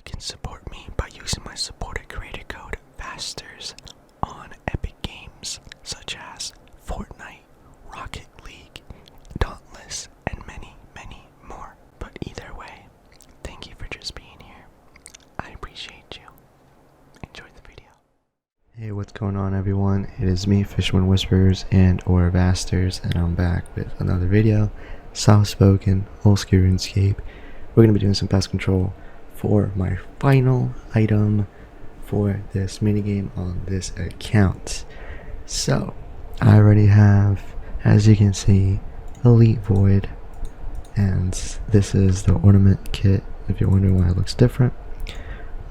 You can support me by using my supporter creator code Vasterz on Epic Games such as Fortnite, Rocket League, Dauntless, and many, many more. But either way, thank you for just being here. I appreciate you. Enjoy the video. Hey, what's going on, everyone? It is me, Fisherman Whispers and or Vasterz, and I'm back with another video. Soft-spoken, old-school Runescape. We're going to be doing some pest control for my final item for this minigame on this account. So, I already have, as you can see, 𝐵𝓊𝓈𝒾𝓃𝓃𝓆𝓊𝒾, and this is the ornament kit, if you're wondering why it looks different.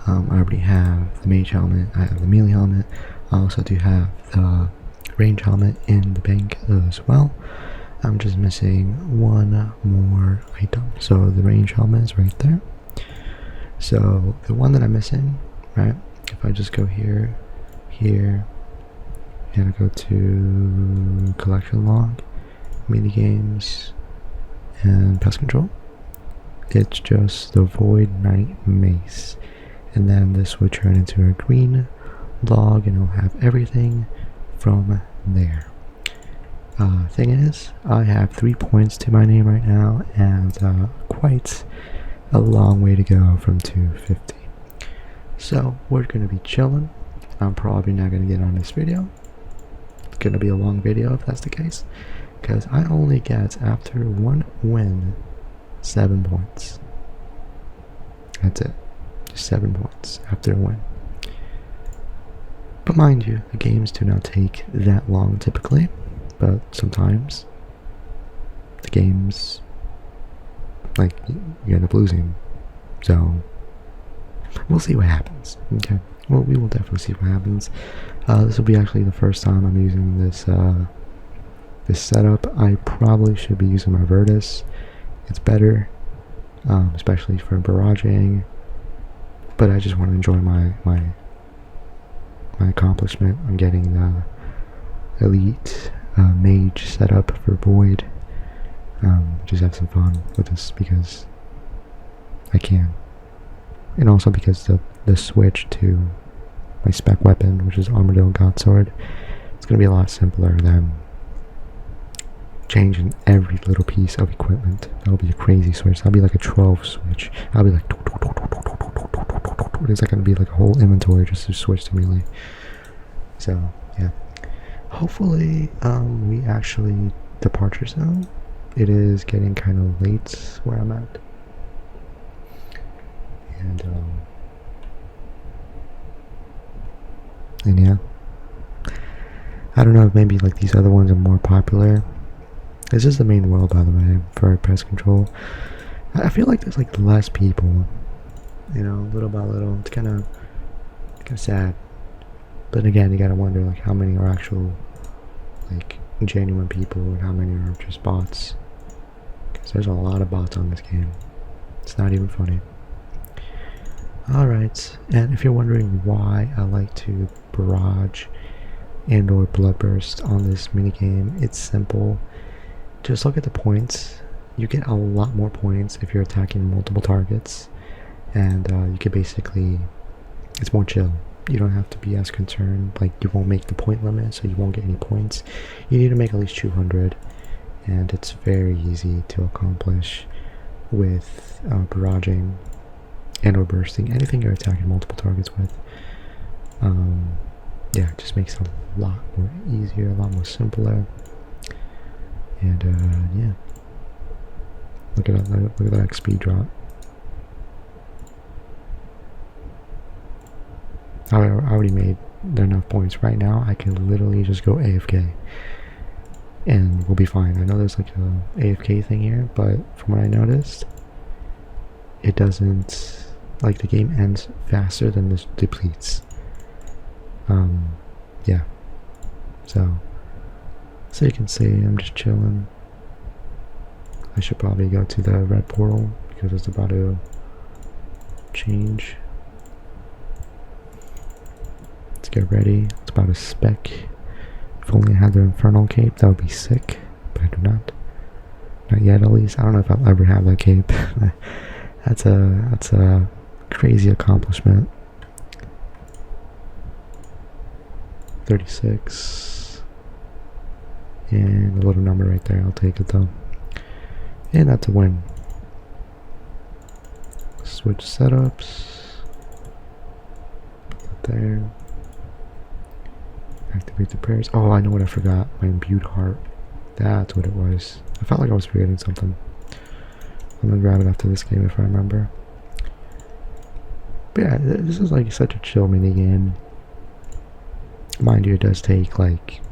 I already have the mage helmet, I have the melee helmet, I also do have the range helmet in the bank as well. I'm just missing one more item. So the range helmet is right there. So the one that I'm missing, right, if I just go here, and I go to collection log, mini games, and pest control, it's just the Void Knight Mace. And then this would turn into a green log and it'll have everything from there. Thing is, I have 3 points to my name right now and quite a long way to go from 250. So we're going to be chilling. I'm probably not going to get on this video. It's going to be a long video if that's the case, because I only get, after one win, 7 points. That's it. Just 7 points after a win. But mind you, the games do not take that long typically, but sometimes the games, like, you end up losing. So we'll see what happens. Okay, well, we will definitely see what happens. This will be actually the first time I'm using this this setup. I probably should be using my Vasterz. It's better, especially for barraging. But I just want to enjoy my accomplishment on getting the elite mage setup for Void. Just have some fun with this because I can, and also because the switch to my spec weapon, which is 𝐵𝓊𝓈𝒾𝓃𝓃𝓆𝓊𝒾, it's gonna be a lot simpler than changing every little piece of equipment. That'll be a crazy switch. That'll be like a 12 switch. I'll be like, it's like gonna be like a whole inventory just to switch to melee. So yeah, hopefully we actually departure zone. It is getting kind of late where I'm at, and yeah, I don't know if maybe like these other ones are more popular. This is the main world, by the way, for pest control. I feel like there's like less people, you know, little by little. It's kind of sad. But again, you gotta wonder like how many are actual like genuine people and how many are just bots. Because there's a lot of bots on this game. It's not even funny. Alright, and if you're wondering why I like to barrage and or bloodburst on this minigame, it's simple. Just look at the points. You get a lot more points if you're attacking multiple targets, and you could basically, it's more chill. You don't have to be as concerned, like you won't make the point limit, so you won't get any points. You need to make at least 200, and it's very easy to accomplish with barraging and or bursting, anything you're attacking multiple targets with. Yeah, it just makes it a lot more easier, a lot more simpler. And yeah, look at that XP drop. I already made enough points. Right now I can literally just go AFK and we'll be fine. I know there's like a AFK thing here, but from what I noticed, it doesn't, like, the game ends faster than this depletes. Yeah, so you can see I'm just chilling. I should probably go to the red portal because it's about to change. Let's get ready. It's about to spec. If only I had the infernal cape, that would be sick, but I do not. Not yet, at least. I don't know if I'll ever have that cape. that's a crazy accomplishment. 36. And a little number right there. I'll take it though. And that's a win. Switch setups. Put that there. Activate the prayers. Oh, I know what I forgot. My imbued heart. That's what it was. I felt like I was forgetting something. I'm gonna grab it after this game if I remember. But yeah, this is like such a chill mini game. Mind you, it does take like,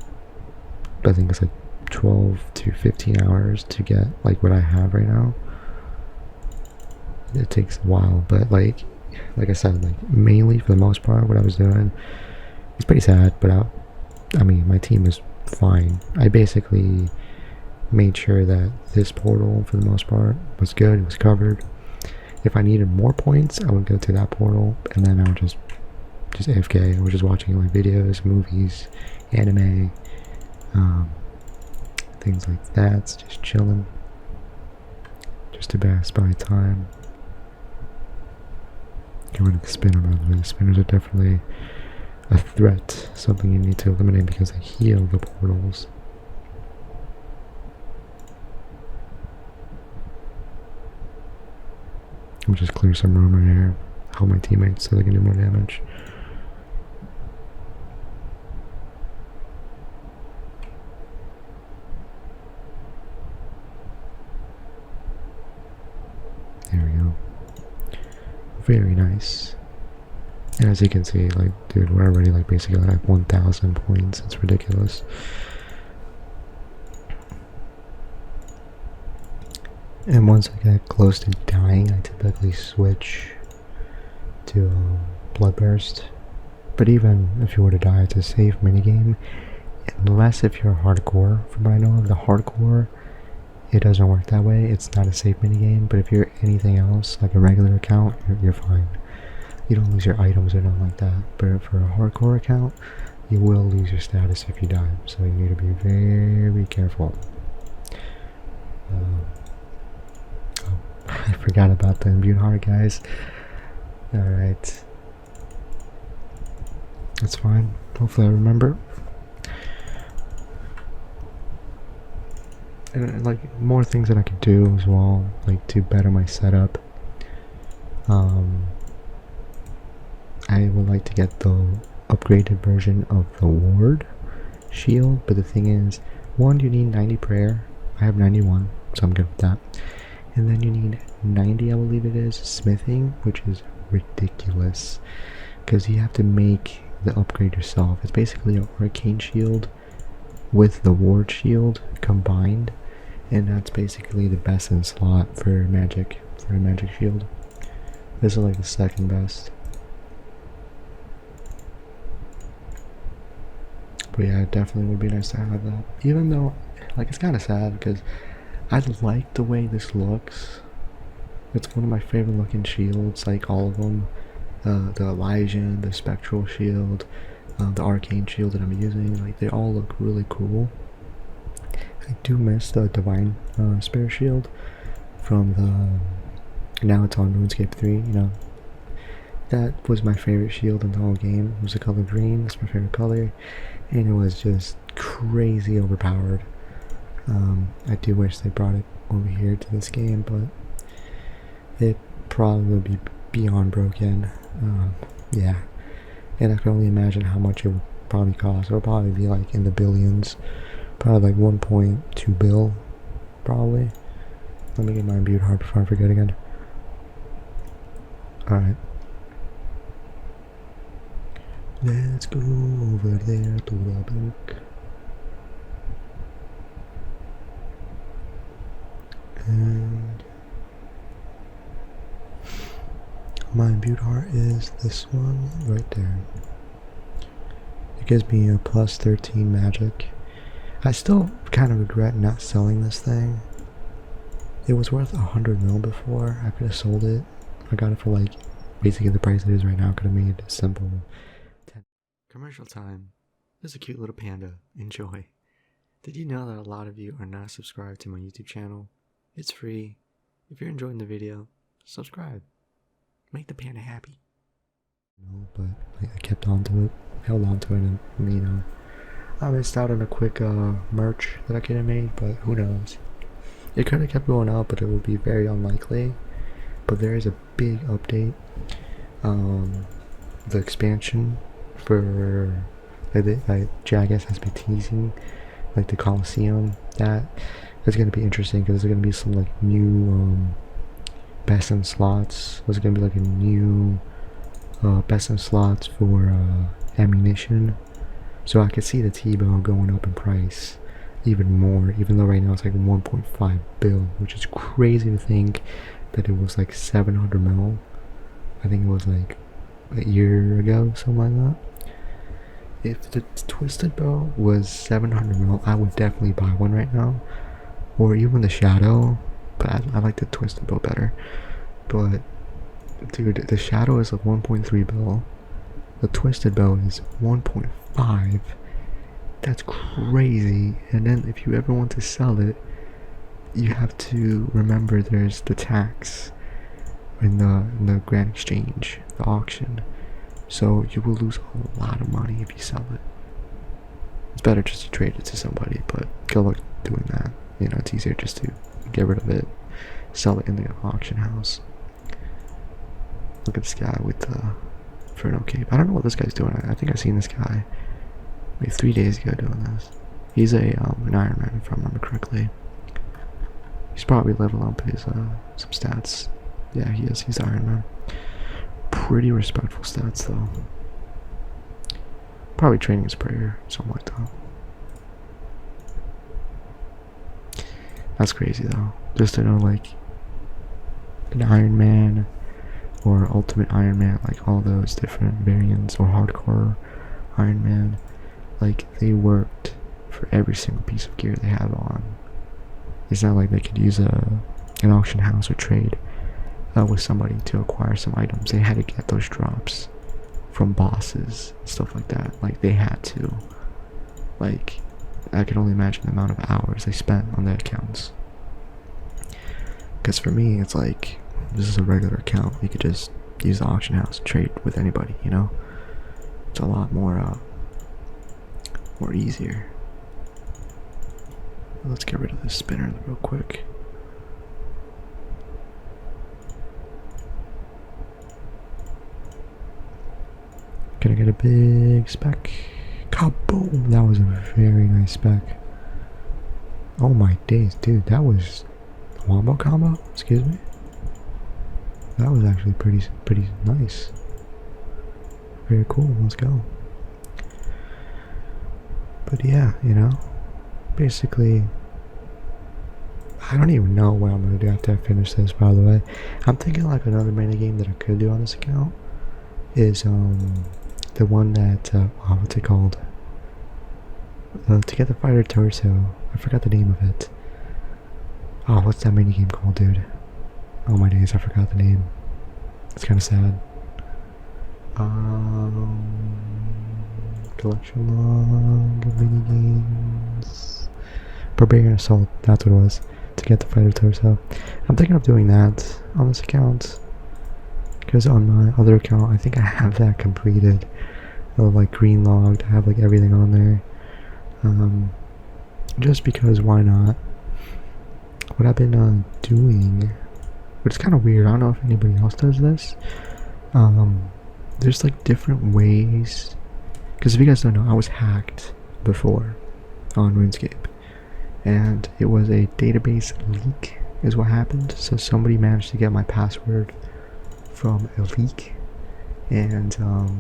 I think it's like 12 to 15 hours to get like what I have right now. It takes a while, but like I said, like mainly for the most part, what I was doing, it's pretty sad, but I mean, my team is fine. I basically made sure that this portal, for the most part, was good. It was covered. If I needed more points, I would go to that portal, and then I would just AFK. I was just watching like videos, movies, anime, things like that. Just chilling, just to pass by time. Get rid of the spinner, by the way. The spinners are definitely a threat, something you need to eliminate because they heal the portals. I'll just clear some room right here, help my teammates so they can do more damage. There we go. Very nice. And as you can see, like, dude, we're already like basically like 1,000 points. It's ridiculous. And once I get close to dying, I typically switch to Bloodburst. But even if you were to die, it's a safe minigame. Unless if you're hardcore, from what I know of the hardcore, it doesn't work that way. It's not a safe minigame. But if you're anything else, like a regular account, you're fine. You don't lose your items or nothing like that. But for a hardcore account, you will lose your status if you die. So you need to be very careful. I forgot about the imbued heart, guys. Alright. That's fine. Hopefully I remember. And like more things that I could do as well, like to better my setup. I would like to get the upgraded version of the ward shield, but the thing is, one, you need 90 prayer. I have 91, so I'm good with that. And then you need 90, I believe it is, smithing, which is ridiculous because you have to make the upgrade yourself. It's basically an arcane shield with the ward shield combined, and that's basically the best in slot for magic, for a magic shield. This is like the second best. But yeah, it definitely would be nice to have that. Even though, like, it's kind of sad because I like the way this looks. It's one of my favorite looking shields, like all of them. The Elysian, the Spectral Shield, the Arcane Shield that I'm using, like they all look really cool. I do miss the Divine Spirit Shield from the, now it's on RuneScape 3, you know. That was my favorite shield in the whole game. It was the color green, that's my favorite color, and it was just crazy overpowered. I do wish they brought it over here to this game, but it probably would be beyond broken. Yeah, and I can only imagine how much it would probably cost. It would probably be like in the billions, probably like 1.2 bill, probably. Let me get my imbued heart before I forget again. Alright. Let's go over there to the bank. And my imbued heart is this one right there. It gives me a plus 13 magic. I still kind of regret not selling this thing. It was worth 100 mil before. I could have sold it. I got it for like basically the price it is right now. Could have made a simple 10. Commercial time. This is a cute little panda. Enjoy. Did you know that a lot of you are not subscribed to my YouTube channel? It's free. If you're enjoying the video, subscribe. Make the panda happy. No, but I kept on to it, held on to it, and you know, I missed out on a quick merch that I could have made, but who knows? It could have kept going up, but it would be very unlikely. But there is a big update. The expansion for Jagex has been teasing, like the Coliseum. That is going to be interesting because there's going to be some like new best in slots. There's going to be like a new best in slots for ammunition. So I could see the 𝐵𝓊 going up in price even more, even though right now it's like 1.5 bill, which is crazy to think that it was like 700 mil. I think it was like a year ago, something like that. If the twisted bow was 700 mil, I would definitely buy one right now, or even the shadow. But I like the twisted bow better. But dude, the shadow is like 1.3 bill. The twisted bow is 1.5. That's crazy. And then if you ever want to sell it, you have to remember there's the tax in the grand exchange, the auction. So you will lose a lot of money if you sell it. It's better just to trade it to somebody, but good luck doing that. You know, it's easier just to get rid of it, sell it in the auction house. Look at this guy with the Inferno Cape. I don't know what this guy's doing. I think I seen this guy maybe 3 days ago doing this. He's an Iron Man, if I remember correctly. He's probably leveling up his some stats. Yeah, he is. He's Iron Man. Pretty respectful stats though. Probably training his prayer, something like that. That's crazy though. Just to know like an Iron Man or Ultimate Iron Man, like all those different variants, or Hardcore Iron Man, like they worked for every single piece of gear they have on. It's not like they could use an auction house or trade with somebody to acquire some items. They had to get those drops from bosses, stuff like that. Like they had to. Like I can only imagine the amount of hours they spent on their accounts. Because for me, it's like this is a regular account. You could just use the auction house and trade with anybody. You know, it's a lot more easier. Let's get rid of this spinner real quick. Gonna get a big spec. Kaboom! That was a very nice spec. Oh my days, dude, that was a wombo combo? Excuse me? That was actually pretty nice. Very cool, let's go. But yeah, you know, basically, I don't even know what I'm gonna do after I finish this, by the way. I'm thinking like another mini game that I could do on this account is the one that what's it called? To get the fighter torso. I forgot the name of it. Oh, what's that mini game called, dude? Oh my days, I forgot the name. It's kind of sad. Collection log of mini games. Barbarian Assault. That's what it was. To get the fighter torso. I'm thinking of doing that on this account. Because on my other account, I think I have that completed. Like green logged, I have like everything on there. Just because, why not? What I've been doing, but it's kind of weird. I don't know if anybody else does this. There's like different ways. Because if you guys don't know, I was hacked before on Runescape, and it was a database leak, is what happened. So somebody managed to get my password from a leak, and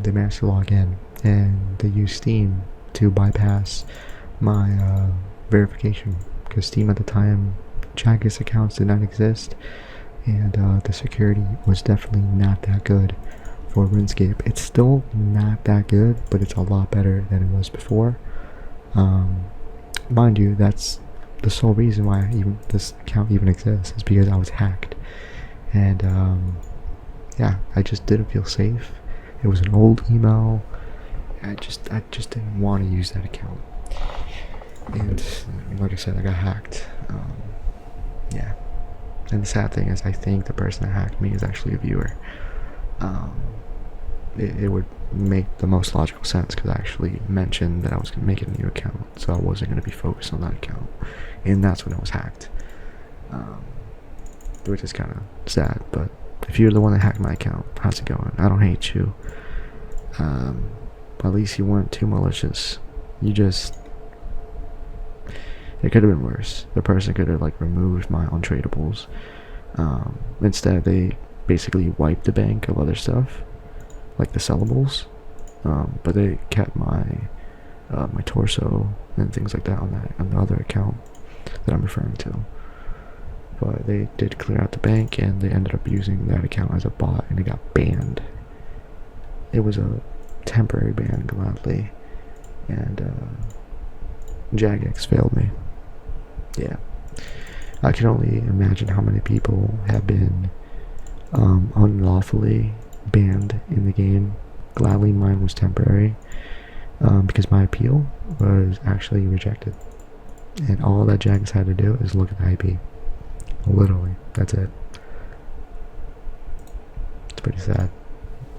they managed to log in, and they used Steam to bypass my verification, because Steam at the time, Jagex accounts did not exist, and the security was definitely not that good for RuneScape. It's still not that good, but it's a lot better than it was before. Mind you, that's the sole reason why this account even exists, is because I was hacked, and yeah, I just didn't feel safe. It was an old email. I just didn't want to use that account, and like I said, I got hacked. Yeah, and the sad thing is, I think the person that hacked me is actually a viewer. it would make the most logical sense because I actually mentioned that I was going to make a new account, so I wasn't going to be focused on that account, and that's when it was hacked, which is kind of sad. But if you're the one that hacked my account, how's it going? I don't hate you. At least you weren't too malicious. You just, it could have been worse. The person could have like removed my untradables. Instead, they basically wiped the bank of other stuff, like the sellables. But they kept my my torso and things like that on the other account that I'm referring to. But they did clear out the bank, and they ended up using that account as a bot, and it got banned. It was a temporary ban, gladly, and Jagex failed me. Yeah, I can only imagine how many people have been unlawfully banned in the game. Gladly, mine was temporary because my appeal was actually rejected, and all that Jagex had to do is look at the IP. Literally, that's it. It's pretty sad.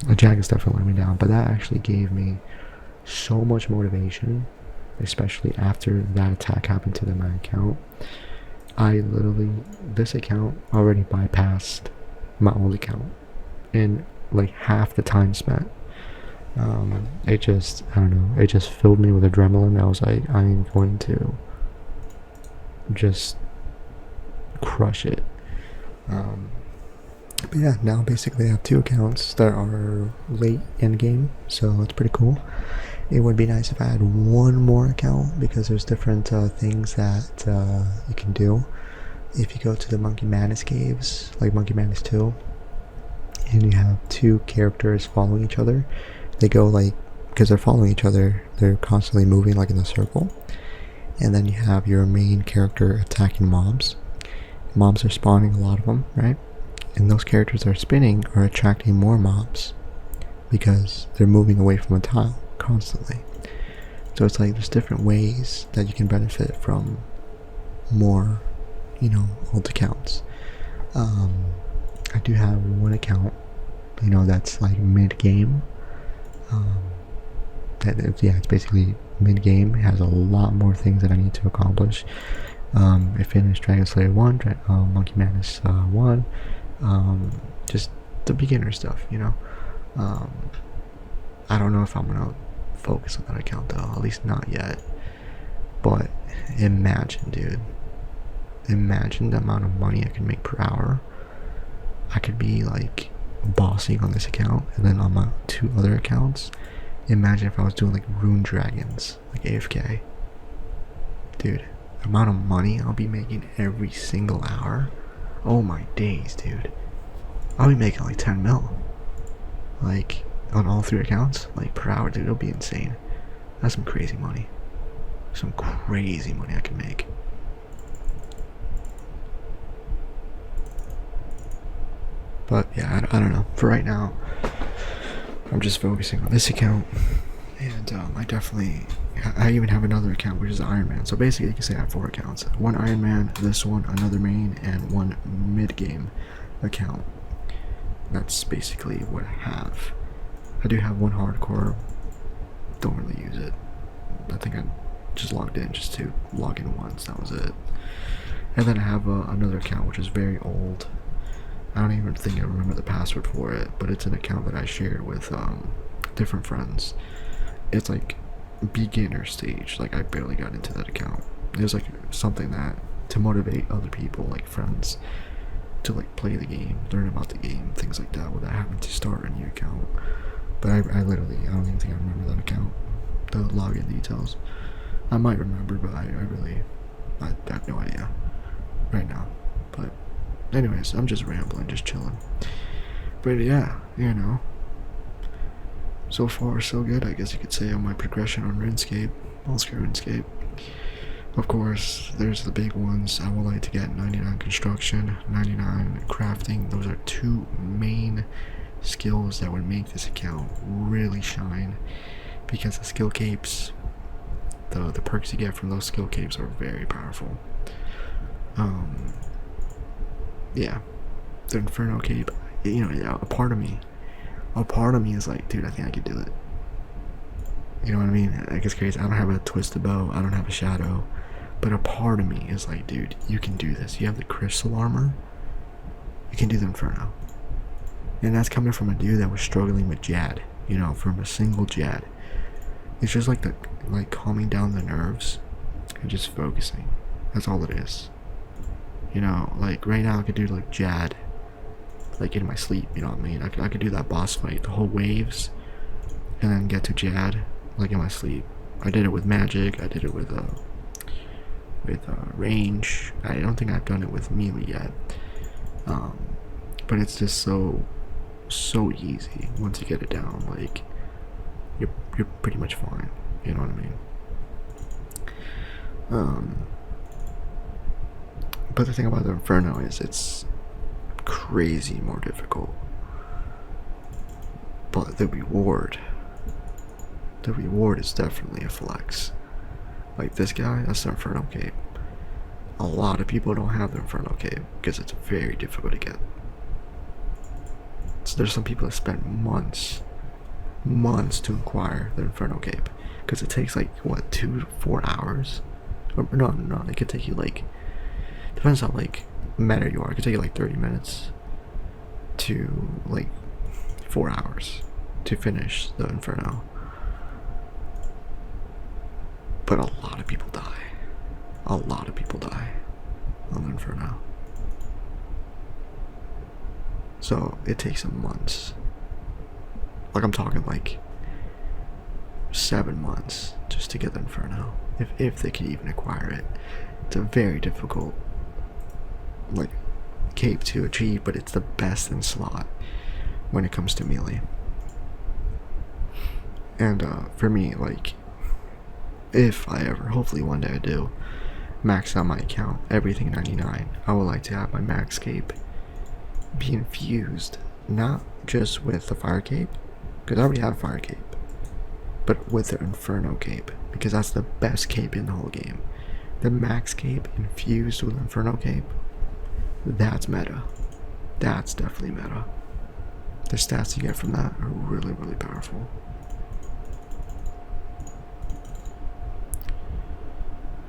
Jagex definitely let me down, but that actually gave me so much motivation, especially after that attack happened to my account. This account already bypassed my old account in like half the time spent. It just, I don't know, it just filled me with adrenaline. I was like, I am going to just crush it. But yeah, now basically I have 2 accounts that are late in game, so it's pretty cool. It would be nice if I had one more account, because there's different things that you can do. If you go to the Monkey Madness caves, like Monkey Madness 2, and you have 2 characters following each other, they go like, because they're following each other, they're constantly moving like in a circle, and then you have your main character attacking mobs. Mobs are spawning, a lot of them, right? And those characters that are spinning are attracting more mobs because they're moving away from a tile constantly. So it's like there's different ways that you can benefit from more, old accounts. I do have one account, that's like mid-game. It's basically mid-game. It has a lot more things that I need to accomplish. I finished Dragon Slayer 1, Monkey Madness 1, just the beginner stuff, I don't know if I'm gonna focus on that account though, at least not yet. But imagine, dude, imagine the amount of money I can make per hour. I could be like bossing on this account, and then on my 2 other accounts, imagine if I was doing like rune dragons, like AFK. Dude, the amount of money I'll be making every single hour. Oh my days, dude. I'll be making like 10 mil. Like, on all 3 accounts, like per hour, dude. It'll be insane. That's some crazy money. Some crazy money I can make. But yeah, I don't know. For right now, I'm just focusing on this account. And I even have another account, which is Iron Man. So basically, you can say I have 4 accounts. 1 Iron Man, this one, another main, and 1 mid-game account. That's basically what I have. I do have 1 hardcore. Don't really use it. I think I just logged in just to log in once. That was it. And then I have another account, which is very old. I don't even think I remember the password for it, but it's an account that I shared with different friends. It's like beginner stage. Like, I barely got into that account. It was like something that to motivate other people, like friends, to like play the game, learn about the game, things like that, without having to start a new account. But I don't even think I remember that account, the login details. I might remember, but I have no idea right now. But anyways, I'm just rambling, just chilling. But yeah, so far so good, I guess you could say, on my progression on Runescape, Runescape. Of course, there's the big ones. I would like to get 99 construction, 99 crafting. Those are 2 main skills that would make this account really shine, because the skill capes, the perks you get from those skill capes are very powerful. Yeah, the Inferno cape, a part of me a part of me is like, dude, I think I could do it. You know what I mean? Like, it's crazy. I don't have a twisted bow. I don't have a shadow. But a part of me is like, dude, you can do this. You have the crystal armor. You can do the Inferno. And that's coming from a dude that was struggling with Jad. You know, from a single Jad. It's just like calming down the nerves and just focusing. That's all it is. You know, like right now I could do like Jad, like in my sleep. You know what I mean? I could do that boss fight, the whole waves, and then get to Jad like in my sleep. I did it with magic. I did it with range. I don't think I've done it with melee yet. But it's just so easy once you get it down. Like you're pretty much fine. You know what I mean? But the thing about the Inferno is it's crazy more difficult. But the reward is definitely a flex. Like this guy, that's the Inferno Cape. A lot of people don't have the Inferno Cape because it's very difficult to get. So there's some people that spend months to acquire the Inferno Cape because it takes like what 2 to 4 hours. Or no, it could take you like, depends on like meta you are. It could take you like 30 minutes to like 4 hours to finish the Inferno. But a lot of people die. A lot of people die on the Inferno. So it takes them months. Like I'm talking like 7 months just to get the Inferno. If they can even acquire it. It's a very difficult like cape to achieve, but it's the best in slot when it comes to melee. And for me, like, if I ever, hopefully one day I do, max out my account, everything 99, I would like to have my max cape be infused, not just with the fire cape, because I already have a fire cape, but with the Inferno cape, because that's the best cape in the whole game. The max cape infused with Inferno cape, that's meta. That's definitely meta. The stats you get from that are really, really powerful.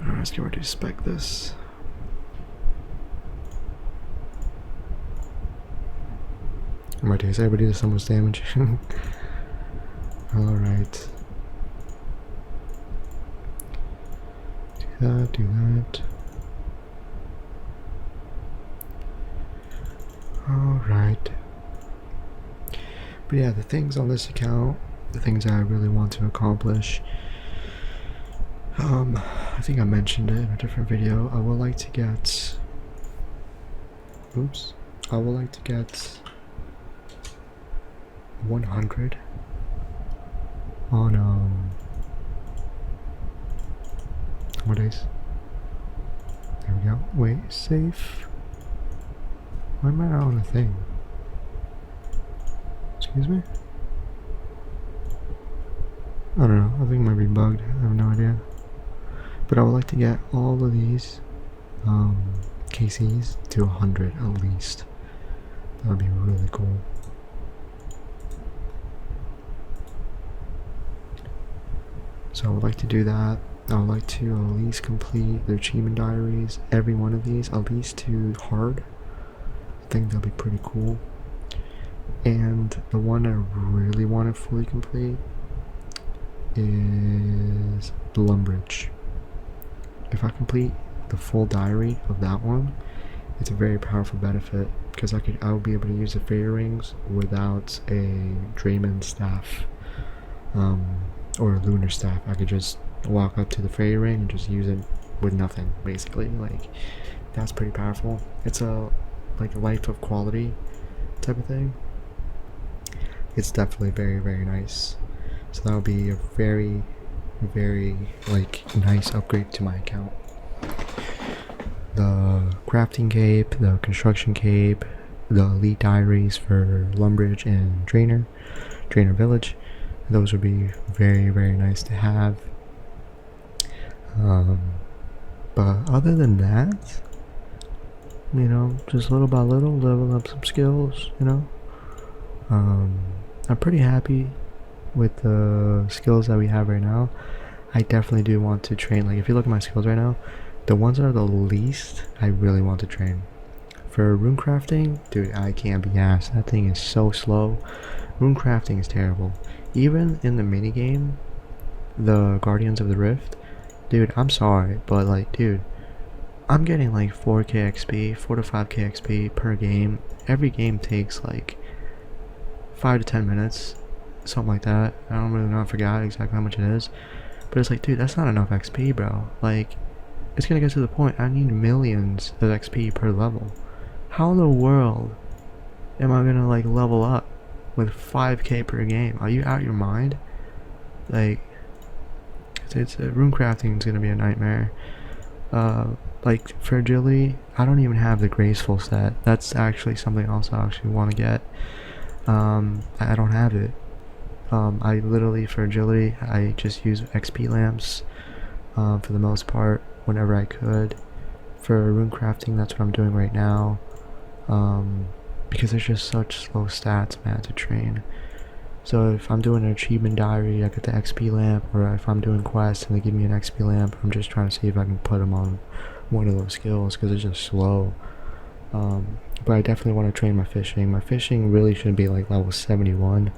Alright, let's get ready to spec this. I'm ready. Is everybody does so much damage? Alright. Do that. Alright. But yeah, the things on this account, the things I really want to accomplish, I think I mentioned it in a different video. I would like to get, I would like to get 100 on, what days? There we go. Wait, save. Why am I not on a thing? Excuse me? I don't know. I think it might be bugged. I have no idea. But I would like to get all of these KCs to 100 at least. That would be really cool. So I would like to do that. I would like to at least complete the achievement diaries, every one of these, at least to hard. I think that'd be pretty cool. And the one I really want to fully complete is Lumbridge. If I complete the full diary of that one, it's a very powerful benefit because I would be able to use the fairy rings without a Draymond staff or a lunar staff. I could just walk up to the fairy ring and just use it with nothing, basically. Like, that's pretty powerful. It's a like a life of quality type of thing. It's definitely very, very nice. So that would be a very, very like nice upgrade to my account. The crafting cape, the construction cape, the elite diaries for Lumbridge and Drainer Village, those would be very, very nice to have. But other than that, you know, just little by little level up some skills, you know. I'm pretty happy with the skills that we have right now. I definitely do want to train. Like, if you look at my skills right now, the ones that are the least, I really want to train. For rune crafting, dude, I can't be asked. That thing is so slow. Rune crafting is terrible. Even in the mini game, the Guardians of the Rift, dude, I'm sorry, but like, dude, I'm getting like 4k XP, 4 to 5k XP per game. Every game takes like 5 to 10 minutes, something like that. I don't really know, I forgot exactly how much it is. But it's like, dude, that's not enough XP, bro. Like, it's gonna get to the point I need millions of XP per level. How in the world am I gonna like level up with 5k per game? Are you out of your mind? Like, it's rune crafting is gonna be a nightmare. Like for agility, I don't even have the graceful set. That's actually something else I actually want to get. I don't have it. I literally, for agility, I just use XP lamps for the most part whenever I could. For rune crafting, that's what I'm doing right now, because there's just such slow stats, man, to train. So if I'm doing an achievement diary, I get the XP lamp, or if I'm doing quests and they give me an XP lamp, I'm just trying to see if I can put them on one of those skills, because it's just slow. But I definitely want to train my fishing. My fishing really should be like level 71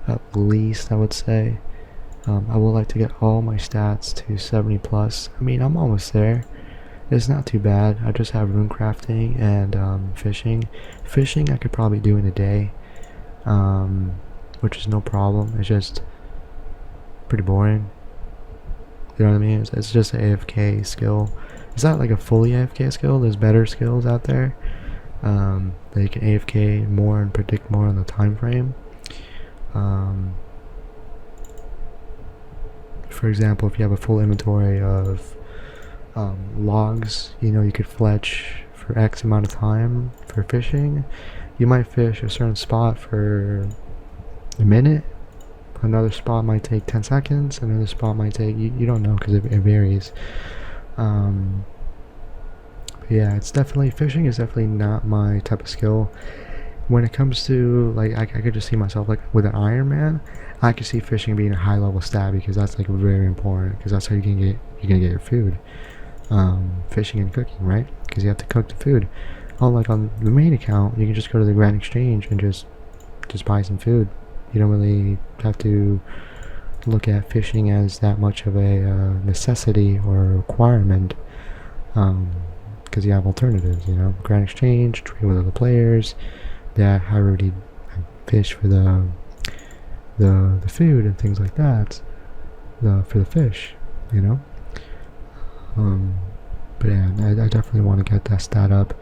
at least, I would say. I would like to get all my stats to 70 plus. I mean, I'm almost there. It's not too bad. I just have rune crafting and fishing. Fishing I could probably do in a day, which is no problem. It's just pretty boring. You know what I mean? It's just an AFK skill. It's not like a fully AFK skill. There's better skills out there that you can AFK more and predict more on the time frame. For example, if you have a full inventory of logs, you know, you could fletch for X amount of time. For fishing, you might fish a certain spot for a minute, another spot might take 10 seconds, another spot might take, you don't know, because it varies. But yeah, it's definitely, fishing is definitely not my type of skill. When it comes to, like, I could just see myself, like, with an Iron Man, I could see fishing being a high level stat, because that's, like, very important, because that's how you're gonna get your food. Fishing and cooking, right? Because you have to cook the food. Unlike on the main account, you can just go to the Grand Exchange and just buy some food. You don't really have to look at fishing as that much of a necessity or a requirement, because you have alternatives, you know. Grand Exchange, trade with other players that already fish for the food and things like that, for the fish, you know. But yeah, I definitely want to get that stat up,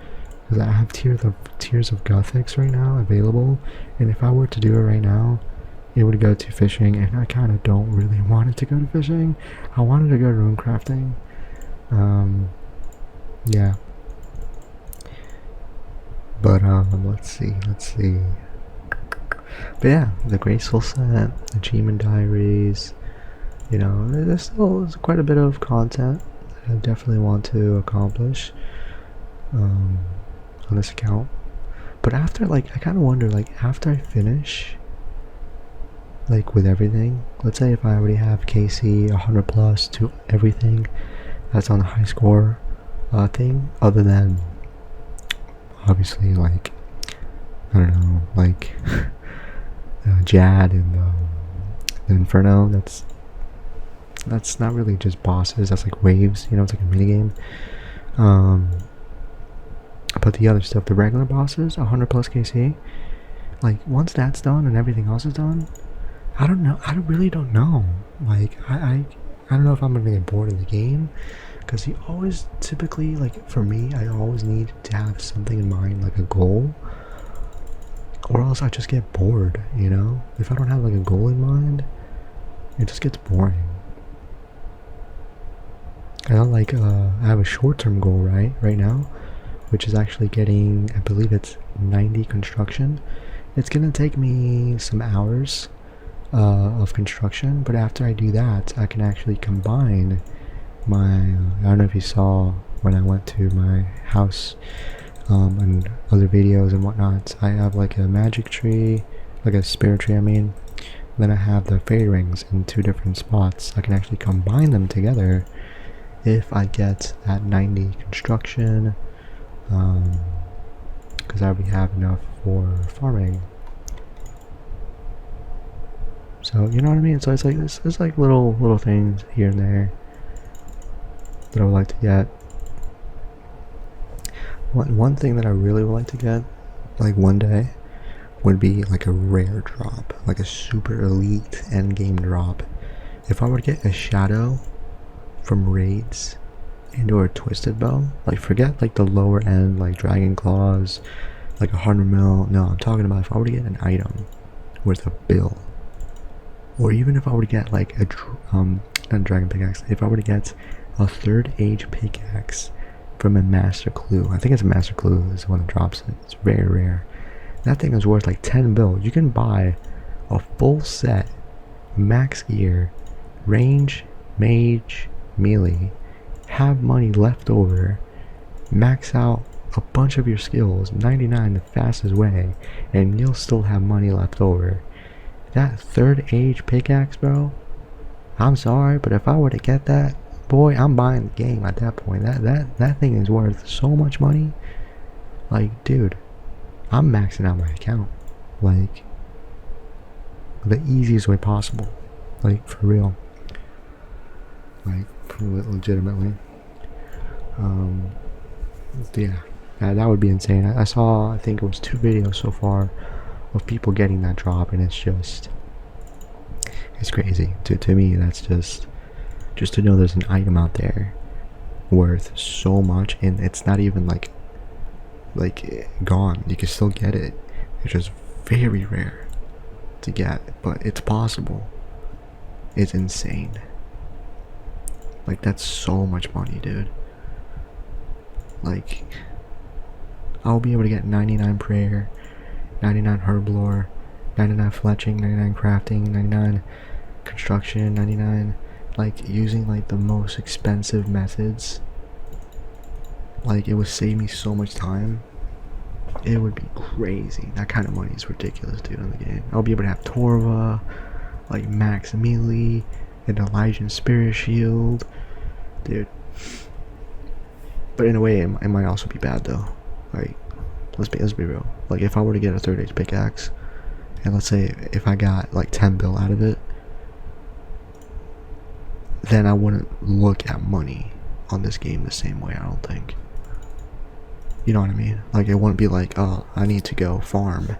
because I have tiers of Gothics right now available, and if I were to do it right now, it would go to fishing, and I kind of don't really want it to go to fishing. I wanted to go to rune crafting. Yeah. But let's see. But yeah, the graceful set, achievement diaries. You know, there's still quite a bit of content that I definitely want to accomplish on this account. But after, like, I kind of wonder, like, after I finish, like, with everything, let's say if I already have KC 100 plus to everything that's on the high score thing, other than obviously, like, I don't know, like Jad and the Inferno, that's not really just bosses, that's like waves, you know, it's like a minigame. But the other stuff, the regular bosses, 100 plus KC, like, once that's done and everything else is done, I don't know, I really don't know. Like, I don't know if I'm gonna get bored of the game, because you always, typically, like, for me, I always need to have something in mind, like a goal, or else I just get bored, you know. If I don't have, like, a goal in mind, it just gets boring. I don't like, I have a short-term goal right now, which is actually getting, I believe it's 90 construction. It's gonna take me some hours of construction, but after I do that, I can actually combine my, I don't know if you saw when I went to my house and other videos and whatnot, I have like a magic tree, like a spirit tree, I mean. Then I have the fairy rings in 2 different spots. I can actually combine them together if I get at 90 construction, because I already have enough for farming. So you know what I mean. So it's like little things here and there that I would like to get. One thing that I really would like to get, like one day, would be like a rare drop, like a super elite end game drop. If I were to get a shadow from raids and or a twisted bow, like forget like the lower end like dragon claws, like 100 mil. No, I'm talking about if I were to get an item worth a bill, or even if I were to get like a dragon pickaxe, if I were to get a 3rd age pickaxe from a master clue, I think it's a master clue is the one that drops it. It's very rare. That thing is worth like 10 bill. You can buy a full set, max gear, range, mage, melee, have money left over, max out a bunch of your skills, 99 the fastest way, and you'll still have money left over. That 3rd age pickaxe, bro, I'm sorry, but if I were to get that, boy, I'm buying the game at that point. That thing is worth so much money. Like, dude, I'm maxing out my account, like, the easiest way possible, like, for real, like, legitimately. Yeah, that would be insane. I saw, I think it was 2 videos so far of people getting that drop, and it's crazy. To me, that's just to know there's an item out there worth so much, and it's not even like gone. You can still get it. It's just very rare to get, but it's possible. It's insane. Like, that's so much money, dude. Like, I'll be able to get 99 prayer, 99 herb lore, 99 fletching, 99 crafting, 99 construction, 99 like using like the most expensive methods. Like, it would save me so much time. It would be crazy. That kind of money is ridiculous, dude, on the game. I'll be able to have Torva, like max melee, an Elysian spirit shield, dude. But in a way, it might also be bad though. Like, let's be real. Like, if I were to get a 3rd age pickaxe, and let's say if I got like 10 bill out of it, then I wouldn't look at money on this game the same way, I don't think. You know what I mean? Like, it wouldn't be like, oh, I need to go farm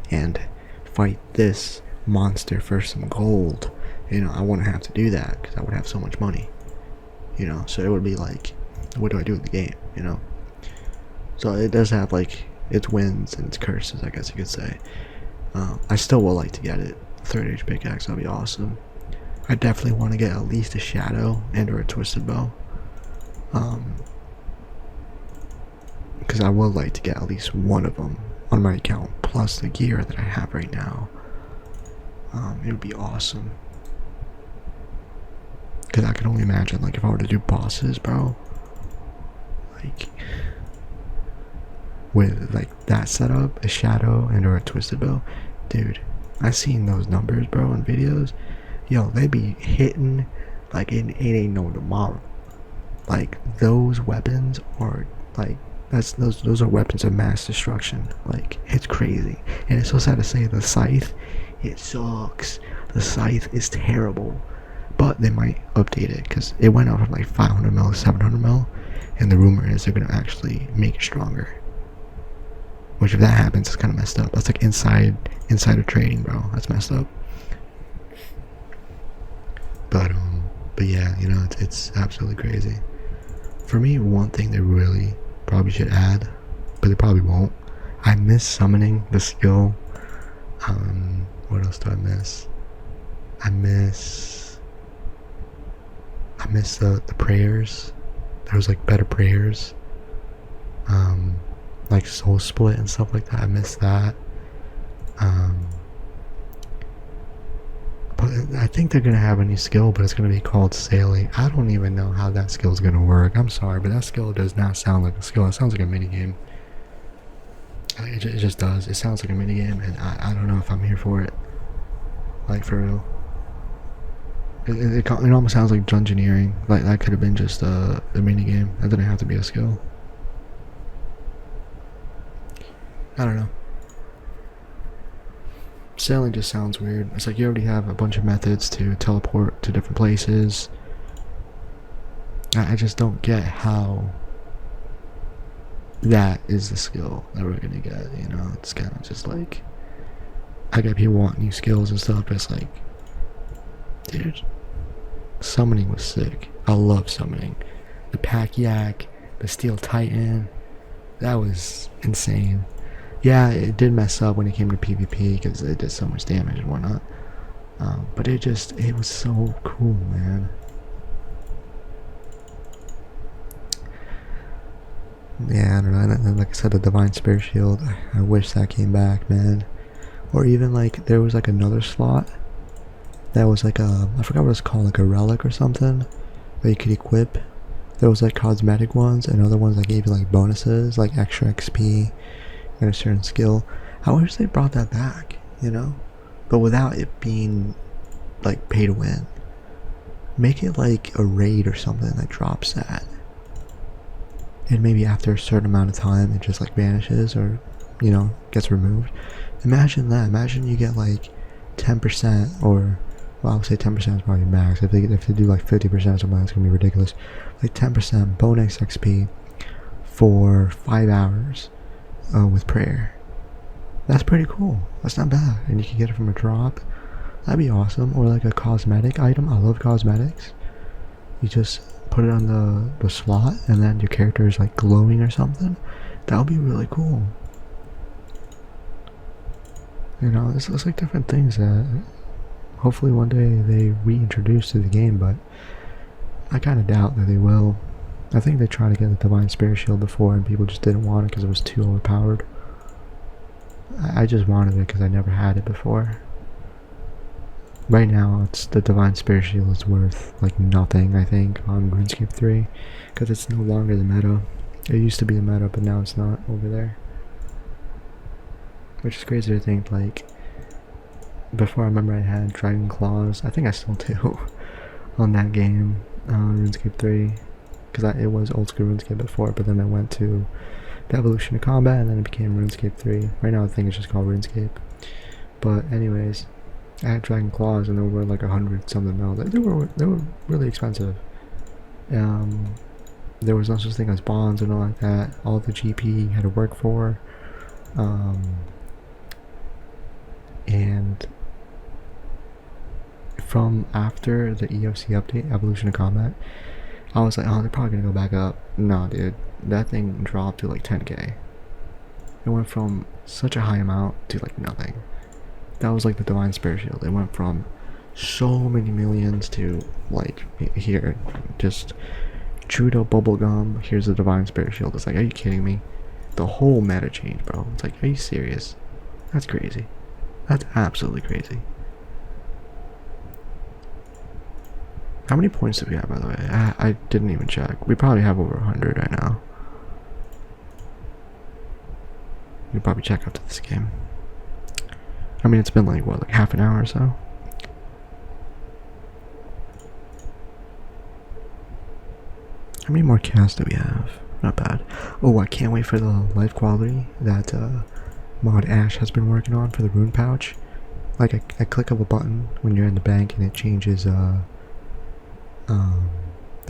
and fight this monster for some gold. You know, I wouldn't have to do that because I would have so much money. You know, so it would be like, what do I do with the game? You know? So it does have like its wins and its curses, I guess you could say. I still would like to get it. 3rd age pickaxe, that'd be awesome. I definitely want to get at least a shadow and or a twisted bow. Because I would like to get at least one of them on my account, plus the gear that I have right now. It would be awesome. Because I can only imagine, like, if I were to do bosses, bro, like, with like that setup, a shadow and or a twisted bow, dude, I seen those numbers, bro, in videos. Yo, they be hitting like it ain't no tomorrow. Like, those weapons are like, those are weapons of mass destruction. Like, it's crazy. And it's so sad to say, the scythe, it sucks. The scythe is terrible, but they might update it because it went up from like 500 mil to 700 mil, and the rumor is they're gonna actually make it stronger. Which, if that happens, it's kind of messed up. That's like insider trading, bro. That's messed up. But yeah, you know, it's absolutely crazy. For me, one thing they really probably should add, but they probably won't. I miss summoning the skill. What else do I miss? I miss the prayers. There was like better prayers. Like soul split and stuff like that. I miss that. But I think they're gonna have a new skill, but it's gonna be called sailing. I don't even know how that skill is gonna work. I'm sorry, but that skill does not sound like a skill. It sounds like a mini game. It just does. It sounds like a minigame, and I don't know if I'm here for it. Like, for real. It almost sounds like dungeoneering. Like, that could have been just a minigame. That didn't have to be a skill. I don't know. Sailing just sounds weird. It's like you already have a bunch of methods to teleport to different places. I just don't get how that is the skill that we're gonna get, you know? It's kind of just like, I get people want new skills and stuff, but it's like, dude, summoning was sick. I love summoning. The Pack Yak, the Steel Titan, that was insane. Yeah, it did mess up when it came to PvP because it did so much damage and whatnot. But it was so cool, man. Yeah, I don't know. And like I said, the Divine Spirit Shield, I wish that came back, man. Or even like, there was like another slot that was like I forgot what it's called, like a relic or something that you could equip. There was like cosmetic ones and other ones that gave you like bonuses, like extra XP and a certain skill. I wish they brought that back, you know? But without it being like pay to win. Make it like a raid or something that drops that. And maybe after a certain amount of time it just like vanishes or, you know, gets removed. Imagine that. Imagine you get like 10% or, well, I would say 10% is probably max. If they do like 50% or something, that's gonna be ridiculous. Like 10% bonus XP for 5 hours with prayer. That's pretty cool. That's not bad. And you can get it from a drop. That'd be awesome. Or like a cosmetic item. I love cosmetics. You just put it on the slot and then your character is like glowing or something. That would be really cool. You know, it's like different things that hopefully one day they reintroduce to the game, but I kind of doubt that they will. I think they tried to get the Divine Spirit Shield before and people just didn't want it because it was too overpowered. I just wanted it because I never had it before. Right now, it's the Divine Spirit Shield is worth like nothing, I think, on RuneScape 3, because it's no longer the meta. It used to be the meta, but now it's not over there. Which is crazy to think, like, before I remember I had Dragon Claws, I think I still do, on that game, RuneScape 3, because it was old school RuneScape before, but then I went to the Evolution of Combat, and then it became RuneScape 3. Right now I think it's just called RuneScape. But anyways, I had Dragon Claws and they were like 100 something mil. They were really expensive. There was no such thing as bonds and all like that. All the GP you had to work for. And from after the EOC update, Evolution of Combat, I was like, oh, they're probably gonna go back up. No, dude, that thing dropped to like 10k. It went from such a high amount to like nothing. That was like the Divine Spirit Shield. It went from so many millions to like here, just Trudeau bubblegum. Here's the Divine Spirit Shield. It's like, are you kidding me? The whole meta changed, bro. It's like, are you serious? That's crazy. That's absolutely crazy. How many points do we have, by the way? I didn't even check. We probably have over 100 right now. We could probably check after this game. I mean, it's been like, what, like half an hour or so? How many more casts do we have? Not bad. Oh, I can't wait for the life quality that mod Ash has been working on for the rune pouch. Like, I click of a button when you're in the bank and it changes the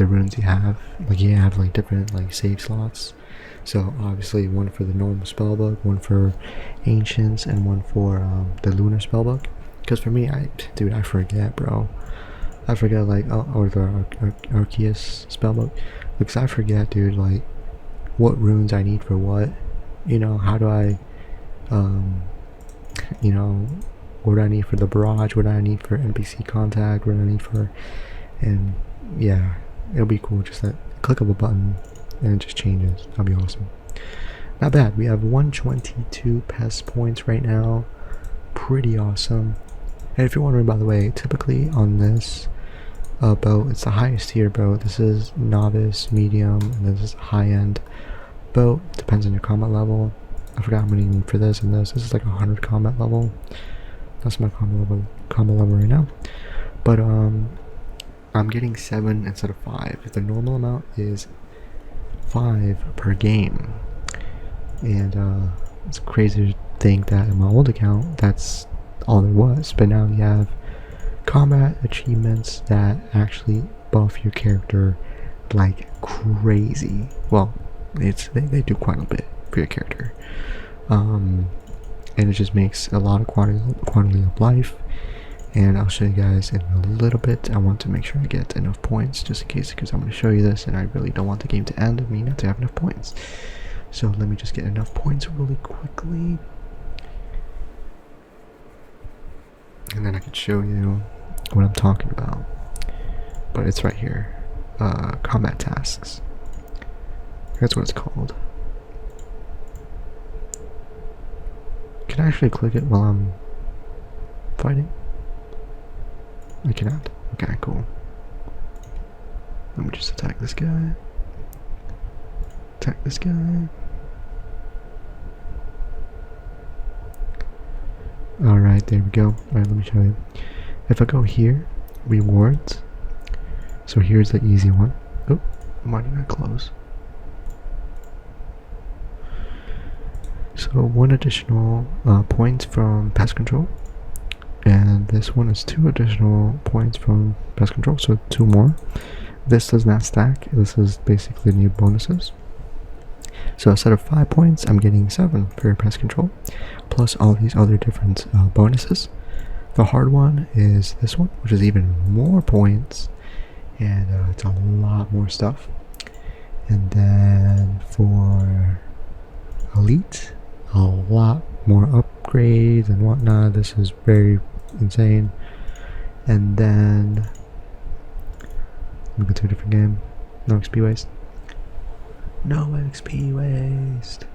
runes you have. Like, you have like different like save slots. So obviously one for the normal spellbook, one for ancients, and one for the lunar spellbook. Because for me, I forget, bro. I forget, like, or the Arceus spellbook. Because I forget, dude, like, what runes I need for what. You know, how do I, you know, what do I need for the barrage, what do I need for NPC contact, what do I need for, and yeah, it'll be cool, just that click of a button and it just changes. That'll be awesome. Not bad. We have 122 Pest points right now. Pretty awesome. And if you're wondering, by the way, typically on this boat, it's the highest tier boat. This is novice, medium, and this is high-end boat. Depends on your combat level. I forgot how many you need for this and this. This is like 100 combat level. That's my combat level right now. But I'm getting 7 instead of 5. The normal amount is 5 per game. And it's crazy to think that in my old account that's all there was. But now you have combat achievements that actually buff your character like crazy. Well, they do quite a bit for your character. And it just makes a lot of quality of life. And I'll show you guys in a little bit. I want to make sure I get enough points just in case, because I'm going to show you this and I really don't want the game to end of me not to have enough points. So let me just get enough points really quickly, and then I can show you what I'm talking about. But it's right here. Combat tasks. That's what it's called. Can I actually click it while I'm fighting? I cannot. Okay, cool. Let me just attack this guy. Attack this guy. Alright, there we go. Alright, let me show you. If I go here, rewards. So here's the easy one. Oh, why did I close? So 1 additional points from pest control. And this one is 2 additional points from pest control, so 2 more. This does not stack. This is basically new bonuses. So instead of 5 points, I'm getting 7 for pest control, plus all these other different bonuses. The hard one is this one, which is even more points, and it's a lot more stuff. And then for elite, a lot more upgrades and whatnot. This is very insane. And then move to a different game. No XP waste. No XP waste.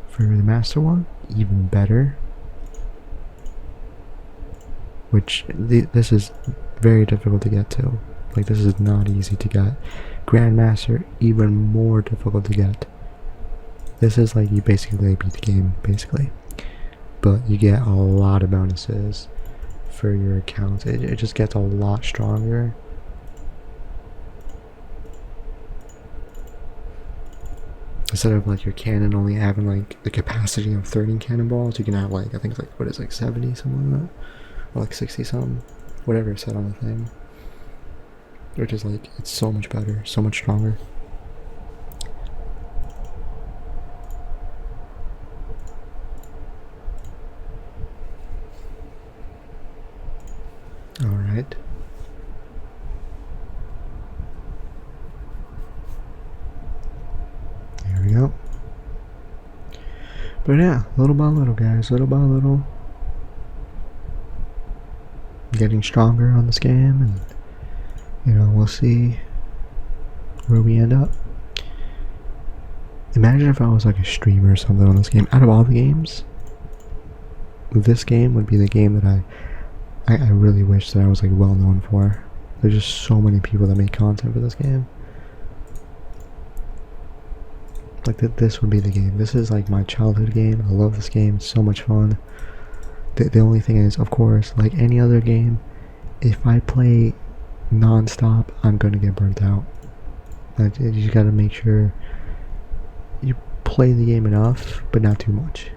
For the master one, even better. Which this is very difficult to get to. Like, this is not easy to get. Grandmaster, even more difficult to get. This is like you basically beat the game, basically. But you get a lot of bonuses for your account. It just gets a lot stronger. Instead of like your cannon only having like the capacity of 13 cannonballs, you can have like, I think it's like, what is it, like 70 something like that? Or like 60 something, whatever is said on the thing. Which is like, it's so much better, so much stronger. Alright. There we go. But yeah, little by little, guys, little by little. Getting stronger on this game, and you know, we'll see where we end up. Imagine if I was like a streamer or something on this game. Out of all the games, this game would be the game that I really wish that I was like well known for. There's just so many people that make content for this game. Like this would be the game. This is like my childhood game. I love this game. It's so much fun. The only thing is, of course, like any other game, if I play non-stop, I'm gonna get burnt out. Like, you just gotta make sure you play the game enough, but not too much.